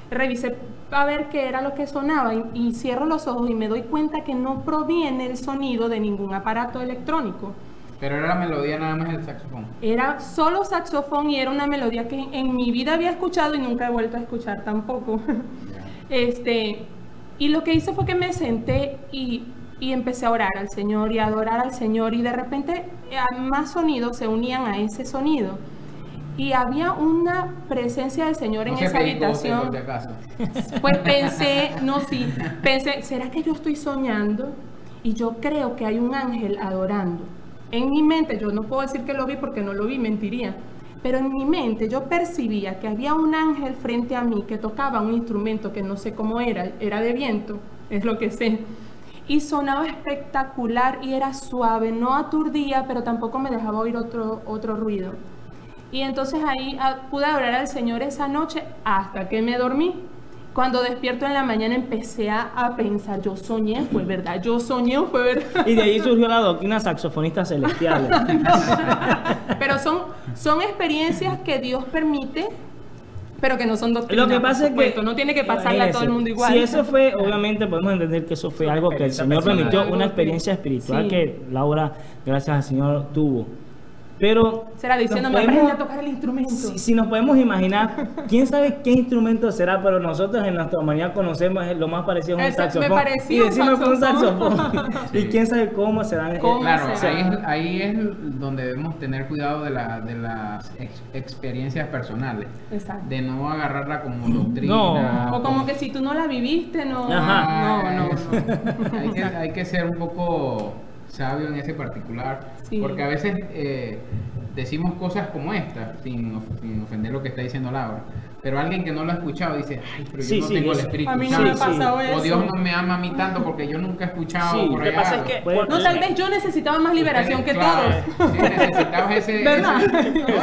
revisé a ver qué era lo que sonaba y cierro los ojos y me doy cuenta que no proviene el sonido de ningún aparato electrónico. Pero era la melodía nada más del saxofón. Era solo saxofón y era una melodía que en mi vida había escuchado y nunca he vuelto a escuchar tampoco. Y lo que hice fue que me senté y empecé a orar al Señor y a adorar al Señor y de repente más sonidos se unían a ese sonido. Y había una presencia del Señor en esa habitación. Pues pensé, ¿será que yo estoy soñando? Y yo creo que hay un ángel adorando. En mi mente, yo no puedo decir que lo vi porque no lo vi, mentiría, pero en mi mente yo percibía que había un ángel frente a mí que tocaba un instrumento que no sé cómo era de viento, es lo que sé, y sonaba espectacular y era suave, no aturdía, pero tampoco me dejaba oír otro ruido. Y entonces ahí pude adorar al Señor esa noche hasta que me dormí. Cuando despierto en la mañana empecé a pensar, yo soñé, fue verdad. Y de ahí surgió la doctrina saxofonista celestial. Pero son experiencias que Dios permite, pero que no son doctrinas. Lo que pasa es que no tiene que pasarle a todo el mundo igual. Si eso fue, obviamente podemos entender que eso fue algo que el Señor permitió, una experiencia espiritual que Laura, gracias al Señor, tuvo. Pero será diciéndome, aprende a tocar el instrumento. Si nos podemos imaginar, quién sabe qué instrumento será, pero nosotros en nuestra humanidad conocemos lo más parecido a un saxofón. Y decimos que un saxofón. Sí. Y quién sabe cómo será. Claro, ahí es donde debemos tener cuidado de las experiencias personales. Exacto. De no agarrarla como doctrina. No. O como que si tú no la viviste, no. Hay que ser un poco sabio en ese particular, porque a veces decimos cosas como esta, sin ofender lo que está diciendo Laura, pero alguien que no lo ha escuchado dice, ay, pero yo no tengo el Espíritu Santo. A mí no me ha pasado eso. O Dios no me ama a mí tanto porque yo nunca he escuchado por allá. Lo que pasa es que tal vez yo necesitaba más liberación que todos. Sí,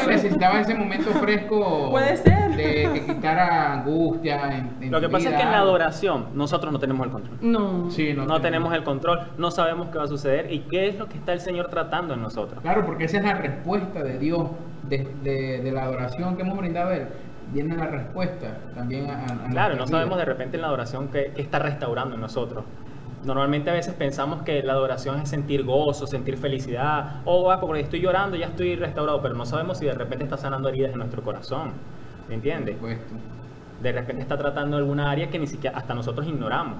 necesitabas ese momento fresco. Puede ser. De que quitara angustia en lo que pasa es que en la adoración nosotros no tenemos el control. No tenemos el control, no sabemos qué va a suceder y qué es lo que está el Señor tratando en nosotros. Claro, porque esa es la respuesta de Dios de la adoración que hemos brindado a Él. Viene la respuesta también claro, no sabemos de repente en la adoración que está restaurando en nosotros. Normalmente a veces pensamos que la adoración es sentir gozo, sentir felicidad, porque estoy llorando ya estoy restaurado, pero no sabemos si de repente está sanando heridas en nuestro corazón, ¿me entiendes? De repente está tratando alguna área que ni siquiera hasta nosotros ignoramos.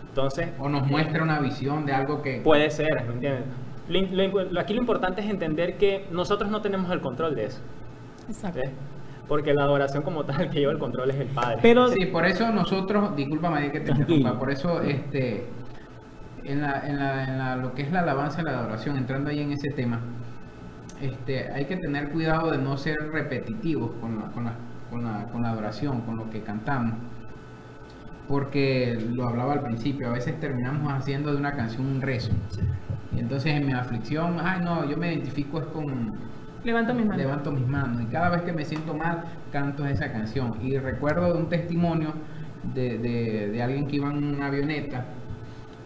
Entonces, o nos muestra una visión de algo que puede ser, ¿me entiendes? Aquí lo importante es entender que nosotros no tenemos el control de eso. Exacto. ¿Ves? Porque la adoración como tal, que lleva el control es el Padre. Pero sí, por eso nosotros, disculpa María que te interrumpa, por eso lo que es la alabanza y la adoración, entrando ahí en ese tema, hay que tener cuidado de no ser repetitivos con la adoración, con lo que cantamos, porque lo hablaba al principio, a veces terminamos haciendo de una canción un rezo, y entonces en mi aflicción, yo me identifico es con levanto mis manos y cada vez que me siento mal canto esa canción. Y recuerdo de un testimonio de alguien que iba en una avioneta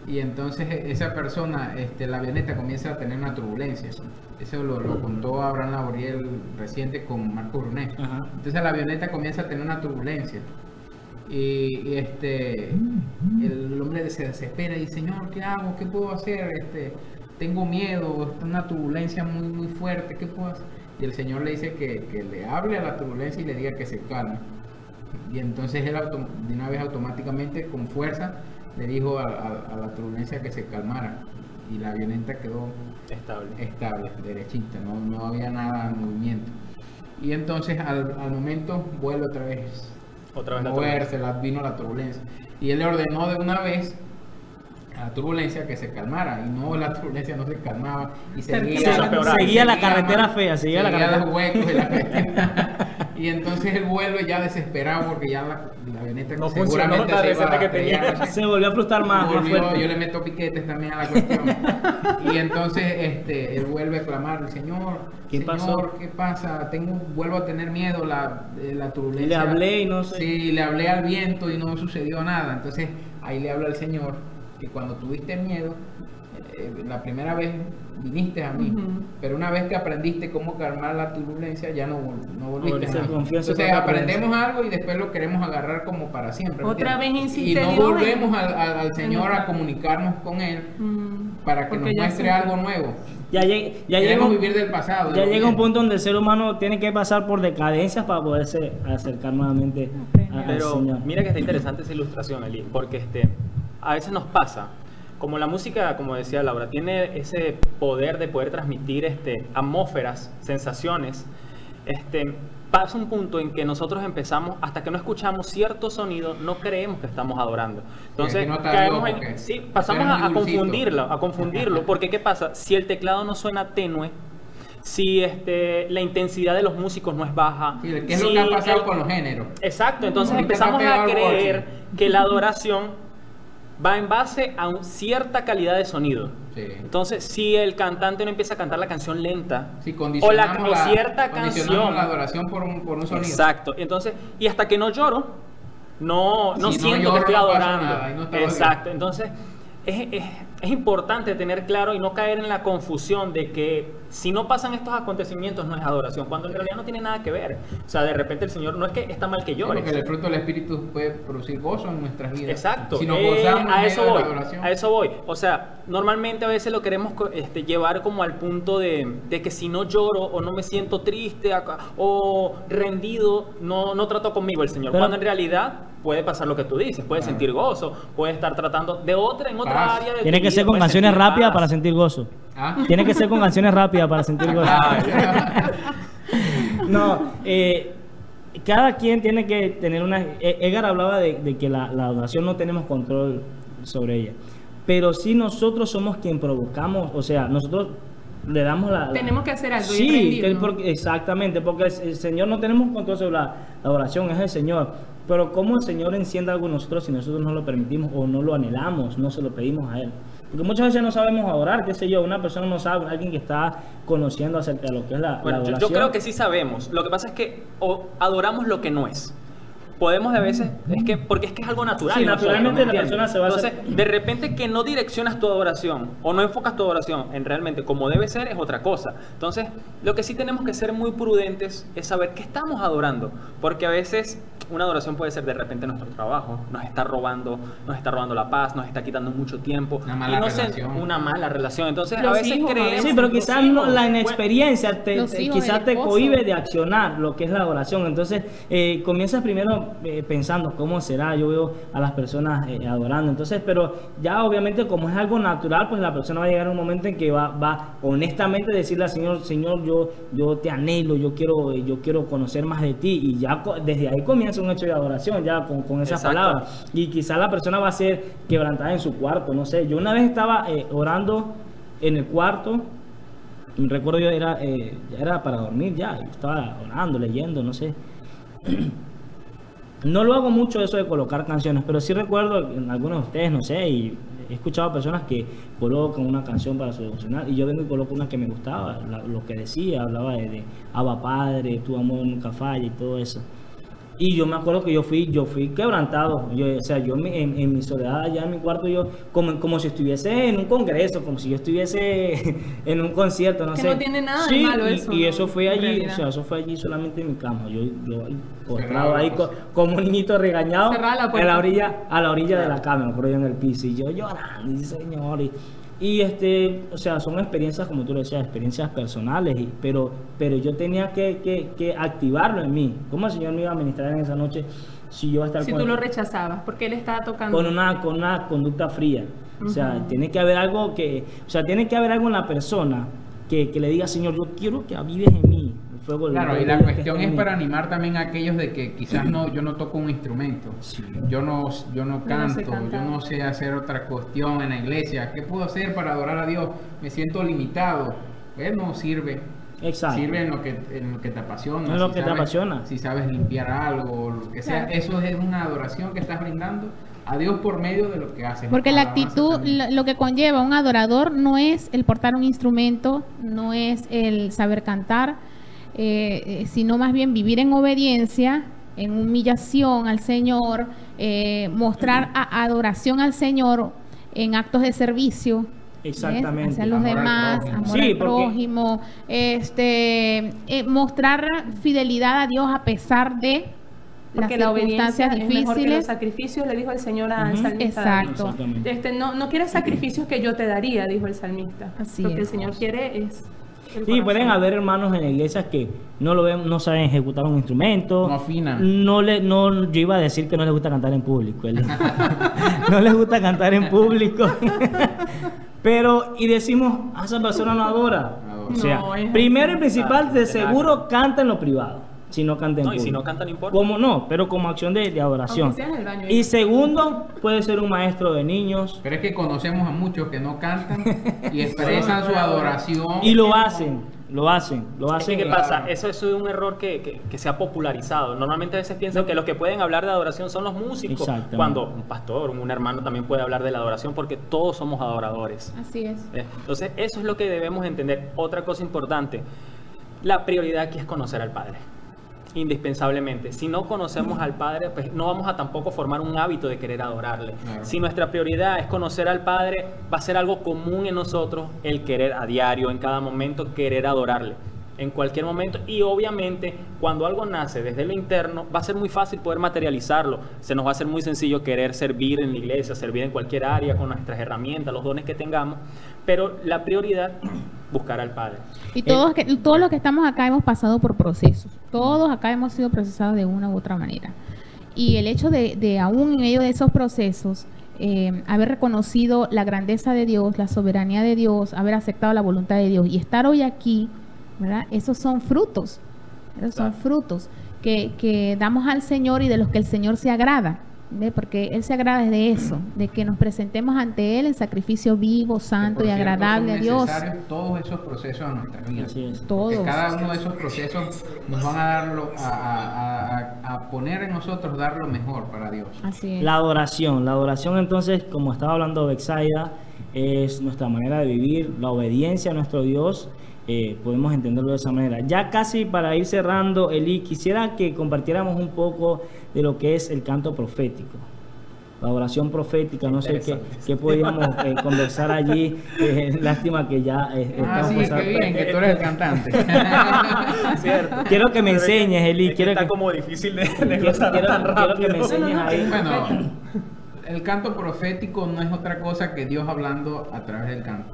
y entonces esa persona, la avioneta comienza a tener una turbulencia. Eso lo contó Abraham Laboriel reciente con Marco Brunet. Entonces la avioneta comienza a tener una turbulencia y el hombre se desespera y dice, Señor, ¿qué hago? ¿Qué puedo hacer? Tengo miedo, está una turbulencia muy, muy fuerte, ¿qué puedo hacer? Y el Señor le dice que le hable a la turbulencia y le diga que se calme. Y entonces él de una vez automáticamente, con fuerza, le dijo a la turbulencia que se calmara. Y la avioneta quedó estable, derechita, no había nada de movimiento. Y entonces al momento vuelve otra vez a moverse, vino la turbulencia. Y él le ordenó de una vez a la turbulencia que se calmara, y no, la turbulencia no se calmaba y seguía la carretera fea, seguía los huecos y y entonces él vuelve ya desesperado porque ya la avioneta no seguramente se volvió a frustrar más fuerte. Yo le meto piquetes también a la cuestión y entonces él vuelve a clamar, Señor, ¿qué pasa? Vuelvo a tener miedo, la turbulencia. Y le hablé y no sé. Sí, le hablé al viento y no sucedió nada. Entonces ahí le habla al Señor que cuando tuviste miedo, la primera vez viniste a mí, pero una vez que aprendiste cómo calmar la turbulencia, ya no volviste a mí. Entonces aprendemos algo y después lo queremos agarrar como para siempre. Otra vez insiste y no volvemos al Señor a comunicarnos con Él para que nos muestre algo nuevo. Queremos vivir del pasado. Ya llega un punto donde el ser humano tiene que pasar por decadencias para poderse acercar nuevamente al Señor. Mira que está interesante esa ilustración, Eli, porque a veces nos pasa, como la música, como decía Laura, tiene ese poder de poder transmitir atmósferas, sensaciones, pasa un punto en que nosotros empezamos, hasta que no escuchamos cierto sonido, no creemos que estamos adorando. Entonces, pasamos a confundirlo, porque ¿qué pasa? Si el teclado no suena tenue, si la intensidad de los músicos no es baja. Sí, ¿qué es lo que ha pasado con los géneros? Exacto, entonces empezamos a creer que la adoración va en base a cierta calidad de sonido. Sí. Entonces, si el cantante no empieza a cantar la canción lenta, condicionamos la adoración por un sonido. Exacto. Entonces, y hasta que no lloro, no si siento que estoy adorando. Nada, no exacto, entonces es importante tener claro y no caer en la confusión de que si no pasan estos acontecimientos no es adoración, cuando en realidad no tiene nada que ver. O sea, de repente el Señor, no es que está mal que llores. Porque el fruto del Espíritu puede producir gozo en nuestras vidas. Exacto. Si nos gozamos a eso voy, la adoración. a eso voy. O sea, normalmente a veces lo queremos llevar como al punto de que si no lloro o no me siento triste o rendido, no trato conmigo el Señor. Cuando en realidad puede pasar lo que tú dices, puedes sentir gozo, puedes estar tratando en otra área de Tiene tu que vida, ser con canciones rápidas para sentir gozo. ¿Ah? Tiene que ser con canciones rápidas para sentir gozo. No, cada quien tiene que tener una... Edgar hablaba de que la adoración no tenemos control sobre ella, pero sí nosotros somos quien provocamos, o sea, nosotros le damos tenemos que hacer algo. Sí, exactamente, porque el Señor no tenemos control sobre la adoración, es el Señor. Pero ¿cómo el Señor enciende algo en nosotros si nosotros no lo permitimos o no lo anhelamos, no se lo pedimos a Él? Porque muchas veces no sabemos adorar, qué sé yo, una persona no sabe, alguien que está conociendo acerca de lo que es la adoración. Yo creo que sí sabemos. Lo que pasa es que adoramos lo que no es. Podemos a veces, porque es que es algo natural. Sí, naturalmente la persona se va a hacer... Entonces, de repente que no direccionas tu adoración o no enfocas tu adoración en realmente como debe ser es otra cosa. Entonces, lo que sí tenemos que ser muy prudentes es saber qué estamos adorando, porque a veces una adoración puede ser de repente nuestro trabajo, nos está robando la paz, nos está quitando mucho tiempo. Una mala relación. Una mala relación. Entonces, Los a veces hijos, creemos... Sí, pero quizás la inexperiencia quizás te cohíbe de accionar lo que es la adoración. Entonces, comienzas primero pensando cómo será. Yo veo a las personas adorando. Entonces, pero ya obviamente como es algo natural, pues la persona va a llegar a un momento en que va honestamente decirle al Señor, Señor, yo te anhelo, yo quiero conocer más de ti. Y ya desde ahí comienza un hecho de adoración, ya con esas palabras. Y quizás la persona va a ser quebrantada en su cuarto, no sé. Yo una vez estaba orando en el cuarto. Recuerdo yo ya era para dormir ya, estaba orando, leyendo, no sé. No lo hago mucho eso de colocar canciones, pero sí recuerdo en algunos de ustedes, no sé, y he escuchado a personas que colocan una canción para su devocional y yo vengo y coloco una que me gustaba, lo que decía, hablaba de Abba Padre, tu amor nunca falla y todo eso. Y yo me acuerdo que yo fui quebrantado. Yo en mi soledad allá en mi cuarto, yo como si estuviese en un congreso, como si yo estuviese en un concierto, no sé. Que no tiene nada de malo eso. Y eso fue allí, o sea, eso fue allí solamente en mi cama. Yo postrado ahí como un niñito regañado a la orilla de la cama, me acuerdo yo en el piso, y yo llorando, y Señor, y o sea, son experiencias, como tú lo decías, experiencias personales, pero yo tenía que activarlo en mí. ¿Cómo el Señor me iba a ministrar en esa noche si yo iba a estar si tú lo rechazabas? Porque Él estaba tocando... Con una conducta fría. O sea, tiene que haber algo en la persona que le diga, Señor, yo quiero que avives en mí. Claro, y la cuestión es para animar también a aquellos de que quizás yo no toco un instrumento, sí. yo no canto, yo no sé hacer otra cuestión en la iglesia. ¿Qué puedo hacer para adorar a Dios? Me siento limitado. Pues no sirve. Exacto. Sirve en lo que te apasiona. En lo que te apasiona. Si sabes limpiar algo, lo que sea, eso es una adoración que estás brindando a Dios por medio de lo que haces. Porque la actitud, lo que conlleva un adorador no es el portar un instrumento, no es el saber cantar, sino más bien vivir en obediencia, en humillación al Señor, mostrar adoración al Señor en actos de servicio. Exactamente. Hacia los demás, amor al prójimo, mostrar fidelidad a Dios a pesar de porque las la obediencia circunstancias difíciles. Es mejor que los sacrificios, le dijo el Señor al salmista. Exacto. No quieres sacrificios que yo te daría, dijo el salmista. Así lo que es. el Señor quiere es Sí, pueden haber hermanos en la iglesia que no saben ejecutar un instrumento. No afinan. Yo iba a decir que no les gusta cantar en público. No les gusta cantar en público. Pero, y decimos, esa persona no adora. O sea, primero y principal, de seguro canta en lo privado. Si no canta en público. Y si no canta no importa. Como no, pero como acción de adoración. Y segundo, puede ser un maestro de niños. Pero es que conocemos a muchos que no cantan y expresan su adoración. Y lo hacen. ¿Qué pasa? Eso es un error que se ha popularizado. Normalmente a veces piensan que los que pueden hablar de adoración son los músicos. Cuando un pastor, un hermano también puede hablar de la adoración porque todos somos adoradores. Así es. Entonces, eso es lo que debemos entender. Otra cosa importante, la prioridad aquí es conocer al Padre. indispensablemente. Si no conocemos al Padre, pues no vamos a tampoco formar un hábito de querer adorarle. Claro. Si nuestra prioridad es conocer al Padre, va a ser algo común en nosotros el querer a diario, en cada momento, querer adorarle. En cualquier momento, y obviamente cuando algo nace desde lo interno va a ser muy fácil poder materializarlo. Se nos va a hacer muy sencillo querer servir en la iglesia, servir en cualquier área con nuestras herramientas, los dones que tengamos, pero la prioridad, buscar al Padre. Y todos los que estamos acá hemos pasado por procesos, todos acá hemos sido procesados de una u otra manera, y el hecho de aún en medio de esos procesos haber reconocido la grandeza de Dios, la soberanía de Dios, haber aceptado la voluntad de Dios y estar hoy aquí, ¿verdad? Esos son frutos, son frutos que damos al Señor y de los que el Señor se agrada, ¿ve? Porque Él se agrada de eso, de que nos presentemos ante Él en sacrificio vivo, santo y agradable a Dios. Son necesarios todos esos procesos en nuestra vida. Así es. Todos. Porque cada uno de esos procesos nos van a poner en nosotros dar lo mejor para Dios. Así es. La adoración entonces, como estaba hablando Betsaida, es nuestra manera de vivir, la obediencia a nuestro Dios. Podemos entenderlo de esa manera. Ya casi para ir cerrando, Eli, quisiera que compartiéramos un poco de lo que es el canto profético, la oración profética. No sé qué podíamos conversar allí. Lástima que ya estamos sí, qué bien, que tú eres el cantante. Cierto. Quiero que me enseñes, Eli. Está como difícil de gozar tan Quiero rápido. que me enseñes ahí. Bueno, el canto profético no es otra cosa que Dios hablando a través del canto.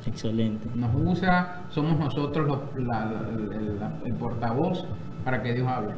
Excelente. Nos usa, somos nosotros el portavoz para que Dios hable.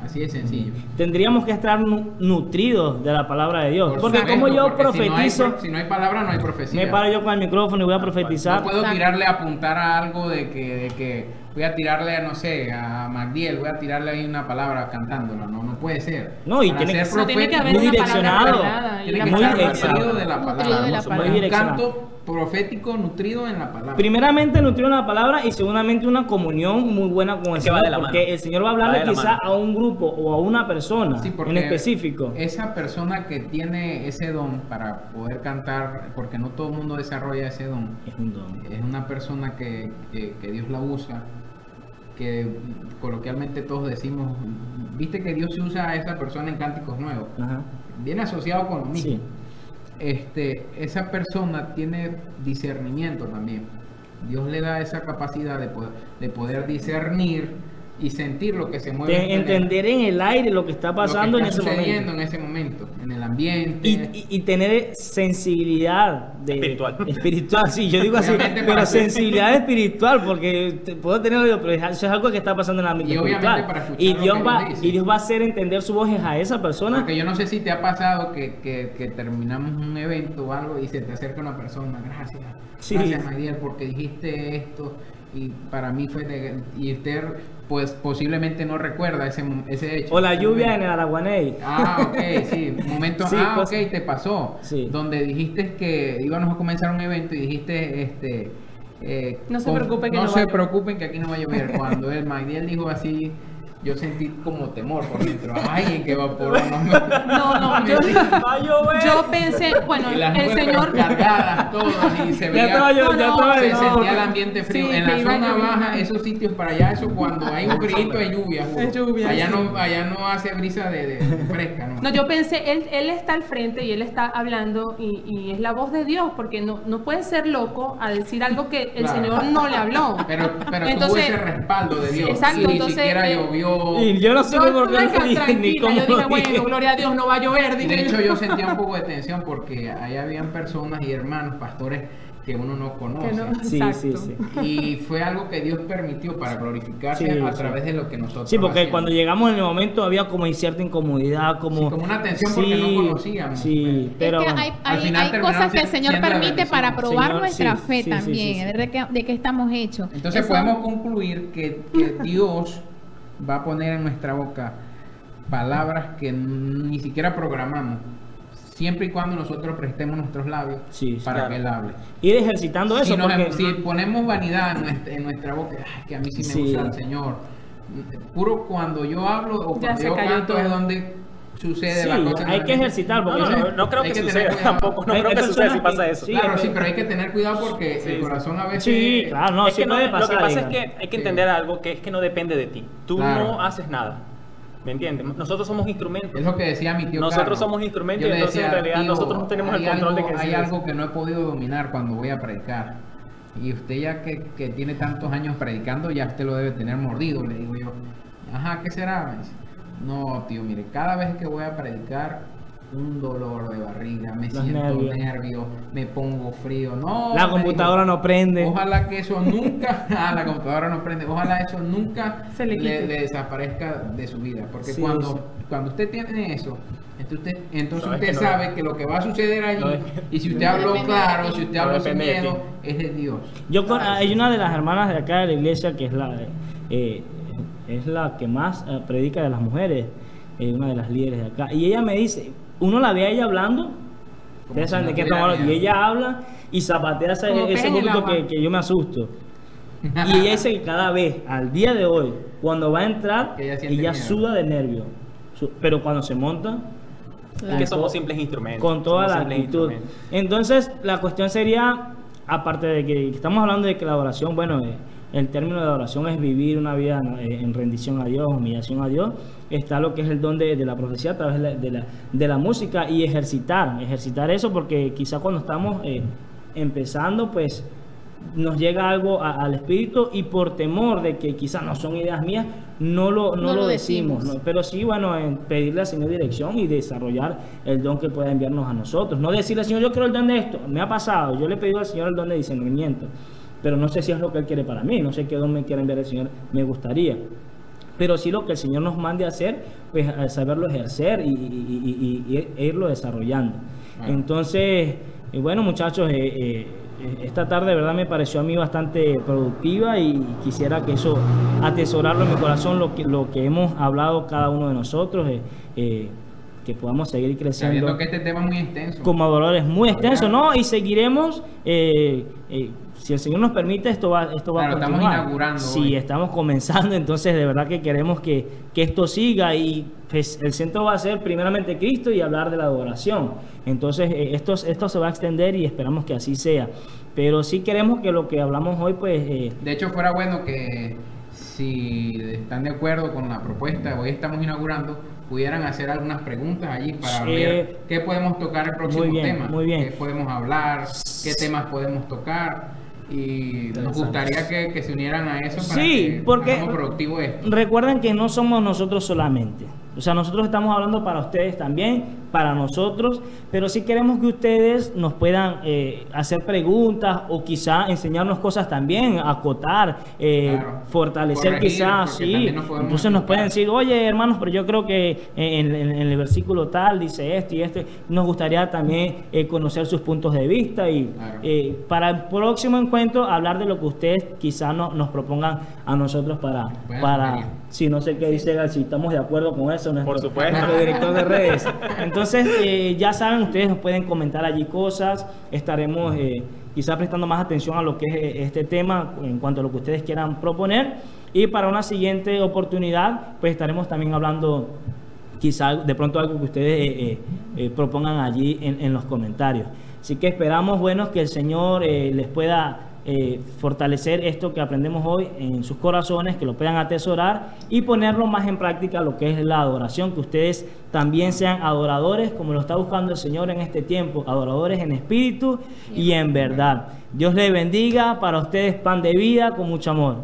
Así de sencillo. Tendríamos que estar nutridos de la palabra de Dios. Por Porque supuesto, como yo porque profetizo, si no hay palabra, no hay profecía. me paro yo con el micrófono y voy a profetizar. No puedo tirarle, apuntar a algo de que voy a tirarle, no sé, a Magdiel, voy a tirarle ahí una palabra cantándola. No puede ser. No, y Para tiene ser que ser tiene que profético, haber muy una direccionado. palabra revelada, tiene que muy estar direccionado. nutrido de la Nutrido de la palabra. palabra. Muy Un direccionado. canto profético nutrido en la palabra. Primeramente nutrido en la palabra y segundamente una comunión muy buena con el Es que Señor, va de la porque mano. el Señor va a hablarle Va de la quizá mano. a un grupo o a una persona Sí, porque en específico. esa persona que tiene ese don para poder cantar, porque no todo el mundo desarrolla ese don, Es un don. es una persona que Dios la usa, que coloquialmente todos decimos, viste que Dios usa a esa persona en cánticos nuevos, Ajá. viene asociado con lo mismo. Sí. Esa persona tiene discernimiento también. Dios le da esa capacidad de poder discernir y sentir lo que se mueve De entender en el aire lo que está pasando lo que en está ese sucediendo momento. en ese momento, en el ambiente. Y tener sensibilidad espiritual, sí, yo digo así, Obviamente pero para- sensibilidad espiritual, porque puedo tenerlo, pero eso es algo que está pasando en el ámbito Y obviamente espiritual. para escuchar Y lo Dios que va, Dios dice. y Dios va a hacer entender su voz a esa persona. Porque yo no sé si te ha pasado que terminamos un evento o algo y se te acerca una persona, gracias, Sí. gracias Mariel porque dijiste esto y para mí y usted pues posiblemente no recuerda ese hecho. O la ese lluvia en momento. el Araguaney. Ah, ok, sí, un momento, Sí, pues- ok, te pasó, Sí. donde dijiste que íbamos a comenzar un evento y dijiste, No se preocupen que no no se va a- preocupen que aquí no va a llover. Cuando el Magdiel dijo así, yo sentí como temor por dentro, ay, en qué vapor, No, yo pensé, bueno, y las el nubes Señor... cargadas todas y se veía, estaba yo- ya estaba se yo. sentía el ambiente frío. Sí, En que la iba a zona llover. baja, esos sitios para allá, eso cuando hay un frío hay lluvia, juro. Es lluvia, allá sí. allá no hace brisa de fresca, ¿no? No, yo pensé, él está al frente y él está hablando y es la voz de Dios, porque no puede ser loco a decir algo que el Claro. Señor no le habló. Pero Entonces, tuvo ese respaldo de Dios. exacto, y ni entonces, siquiera llovió. Y yo no sé Yo por qué estuve lo dije, ni tranquila, cómo yo lo dije, dije. bueno, gloria a Dios, no va a llover. De dije hecho, yo sentía un poco de tensión porque ahí habían personas y hermanos, pastores que uno no conoce. Que no. Sí, Exacto. sí. Y fue algo que Dios permitió para glorificarse Sí, a sí. través de lo que nosotros Sí, porque hacíamos. cuando llegamos en el momento había como cierta incomodidad, como... Sí, como una tensión porque no conocíamos. Sí, pero... es que hay, al hay- final hay terminamos cosas que el Señor siendo la permite bendición. para probar Señor, nuestra sí, fe sí, también, sí, sí. de qué estamos hechos. Entonces Eso- podemos concluir que Dios va a poner en nuestra boca palabras que ni siquiera programamos, siempre y cuando nosotros prestemos nuestros labios Sí, para claro. que Él hable. Ir ejercitando eso, Si, porque... si ponemos vanidad en nuestra boca, ay, que a mí sí me Sí. gusta el Señor. Puro cuando yo hablo o Ya cuando se yo cayó canto todo. es donde sucede Sí, la cosa. hay que ejercitar, porque... No creo Hay que que tener suceda cuidado. tampoco. No Hay- creo hay que suceda si personas pasa que- eso. sí, Claro, pero- sí, pero hay que tener cuidado porque Sí, el sí. corazón a veces... Sí, claro, no, Es sí que puede lo pasar. que pasa es diga. que hay que entender algo que es que no depende de ti. Tú Claro. no haces nada. ¿Me entiendes? Nosotros somos instrumentos. Es lo que decía mi tío Nosotros Carlos. somos instrumentos Yo y le entonces decía, en realidad tío, nosotros no tenemos el control de que hay algo que no he podido dominar cuando voy a predicar. Y usted ya que tiene tantos años predicando, ya usted lo debe tener mordido, le digo yo. Ajá, ¿qué será? Me dice, no, tío, mire, cada vez que voy a predicar, un dolor de barriga, me siento nervios, me pongo frío. No, la computadora no prende. Ojalá que eso nunca, la computadora no prende, ojalá eso nunca le desaparezca de su vida. Porque sí, cuando usted tiene eso, entonces usted sabe que lo que va a suceder allí, y si usted habló claro, si usted habló sin miedo, es de Dios. Hay una de las hermanas de acá de la iglesia que es la que más predica de las mujeres, una de las líderes de acá, y ella me dice, uno la ve a ella hablando, ustedes saben de qué estamos hablando, y ella habla y zapatea ese poquito que yo me asusto. Y ella dice que cada vez, al día de hoy, cuando va a entrar, ella suda de nervio, pero cuando se monta, es que somos simples instrumentos. Con toda la actitud. Entonces, la cuestión sería, aparte de que estamos hablando de que la adoración, bueno, el término de adoración es vivir una vida en rendición a Dios, humillación a Dios. Está lo que es el don de la profecía a través de la música y ejercitar eso, porque quizá cuando estamos empezando, pues nos llega algo al espíritu y por temor de que quizás no son ideas mías, no lo decimos. ¿No? Pero sí, bueno, pedirle al Señor dirección y desarrollar el don que pueda enviarnos a nosotros. No decirle al Señor, yo quiero el don de esto. Me ha pasado, yo le he pedido al Señor el don de discernimiento, pero no sé si es lo que Él quiere para mí, no sé qué don me quiere enviar el Señor, me gustaría. Pero sí lo que el Señor nos mande a hacer, pues saberlo ejercer y irlo desarrollando. Entonces, bueno, muchachos, esta tarde de verdad me pareció a mí bastante productiva y quisiera que eso, atesorarlo en mi corazón, lo que hemos hablado cada uno de nosotros, que podamos seguir creciendo. Sabiendo que este tema es muy extenso. Como adoradores, muy extenso, ¿no? Y seguiremos, si el Señor nos permite, esto va a continuar. Estamos inaugurando. Sí, hoy. estamos comenzando, entonces de verdad que queremos que esto siga y pues el centro va a ser primeramente Cristo y hablar de la adoración. Entonces esto se va a extender y esperamos que así sea. Pero sí queremos que lo que hablamos hoy, pues... de hecho, fuera bueno que si están de acuerdo con la propuesta, hoy estamos inaugurando, pudieran hacer algunas preguntas allí para ver qué podemos tocar el próximo tema. Muy bien. Qué podemos hablar, qué temas podemos tocar. Y nos gustaría que se unieran a eso para que hagamos productivo esto. Recuerden que no somos nosotros solamente. O sea, nosotros estamos hablando para ustedes también, para nosotros, pero sí queremos que ustedes nos puedan hacer preguntas o quizá enseñarnos cosas también, acotar, fortalecer corregir, quizás, sí. Entonces nos pueden decir, oye hermanos, pero yo creo que en el versículo tal dice esto y esto. Nos gustaría también conocer sus puntos de vista y para el próximo encuentro hablar de lo que ustedes quizás nos propongan a nosotros para si no sé qué dice, si estamos de acuerdo con eso. Por supuesto. Nuestro director de redes. Entonces, ya saben, ustedes nos pueden comentar allí cosas. Estaremos quizá prestando más atención a lo que es este tema en cuanto a lo que ustedes quieran proponer. Y para una siguiente oportunidad, pues estaremos también hablando quizá de pronto algo que ustedes propongan allí en los comentarios. Así que esperamos, bueno, que el Señor les pueda fortalecer esto que aprendemos hoy en sus corazones, que lo puedan atesorar y ponerlo más en práctica lo que es la adoración, que ustedes también sean adoradores como lo está buscando el Señor en este tiempo, adoradores en espíritu y en verdad. Dios les bendiga, para ustedes pan de vida con mucho amor.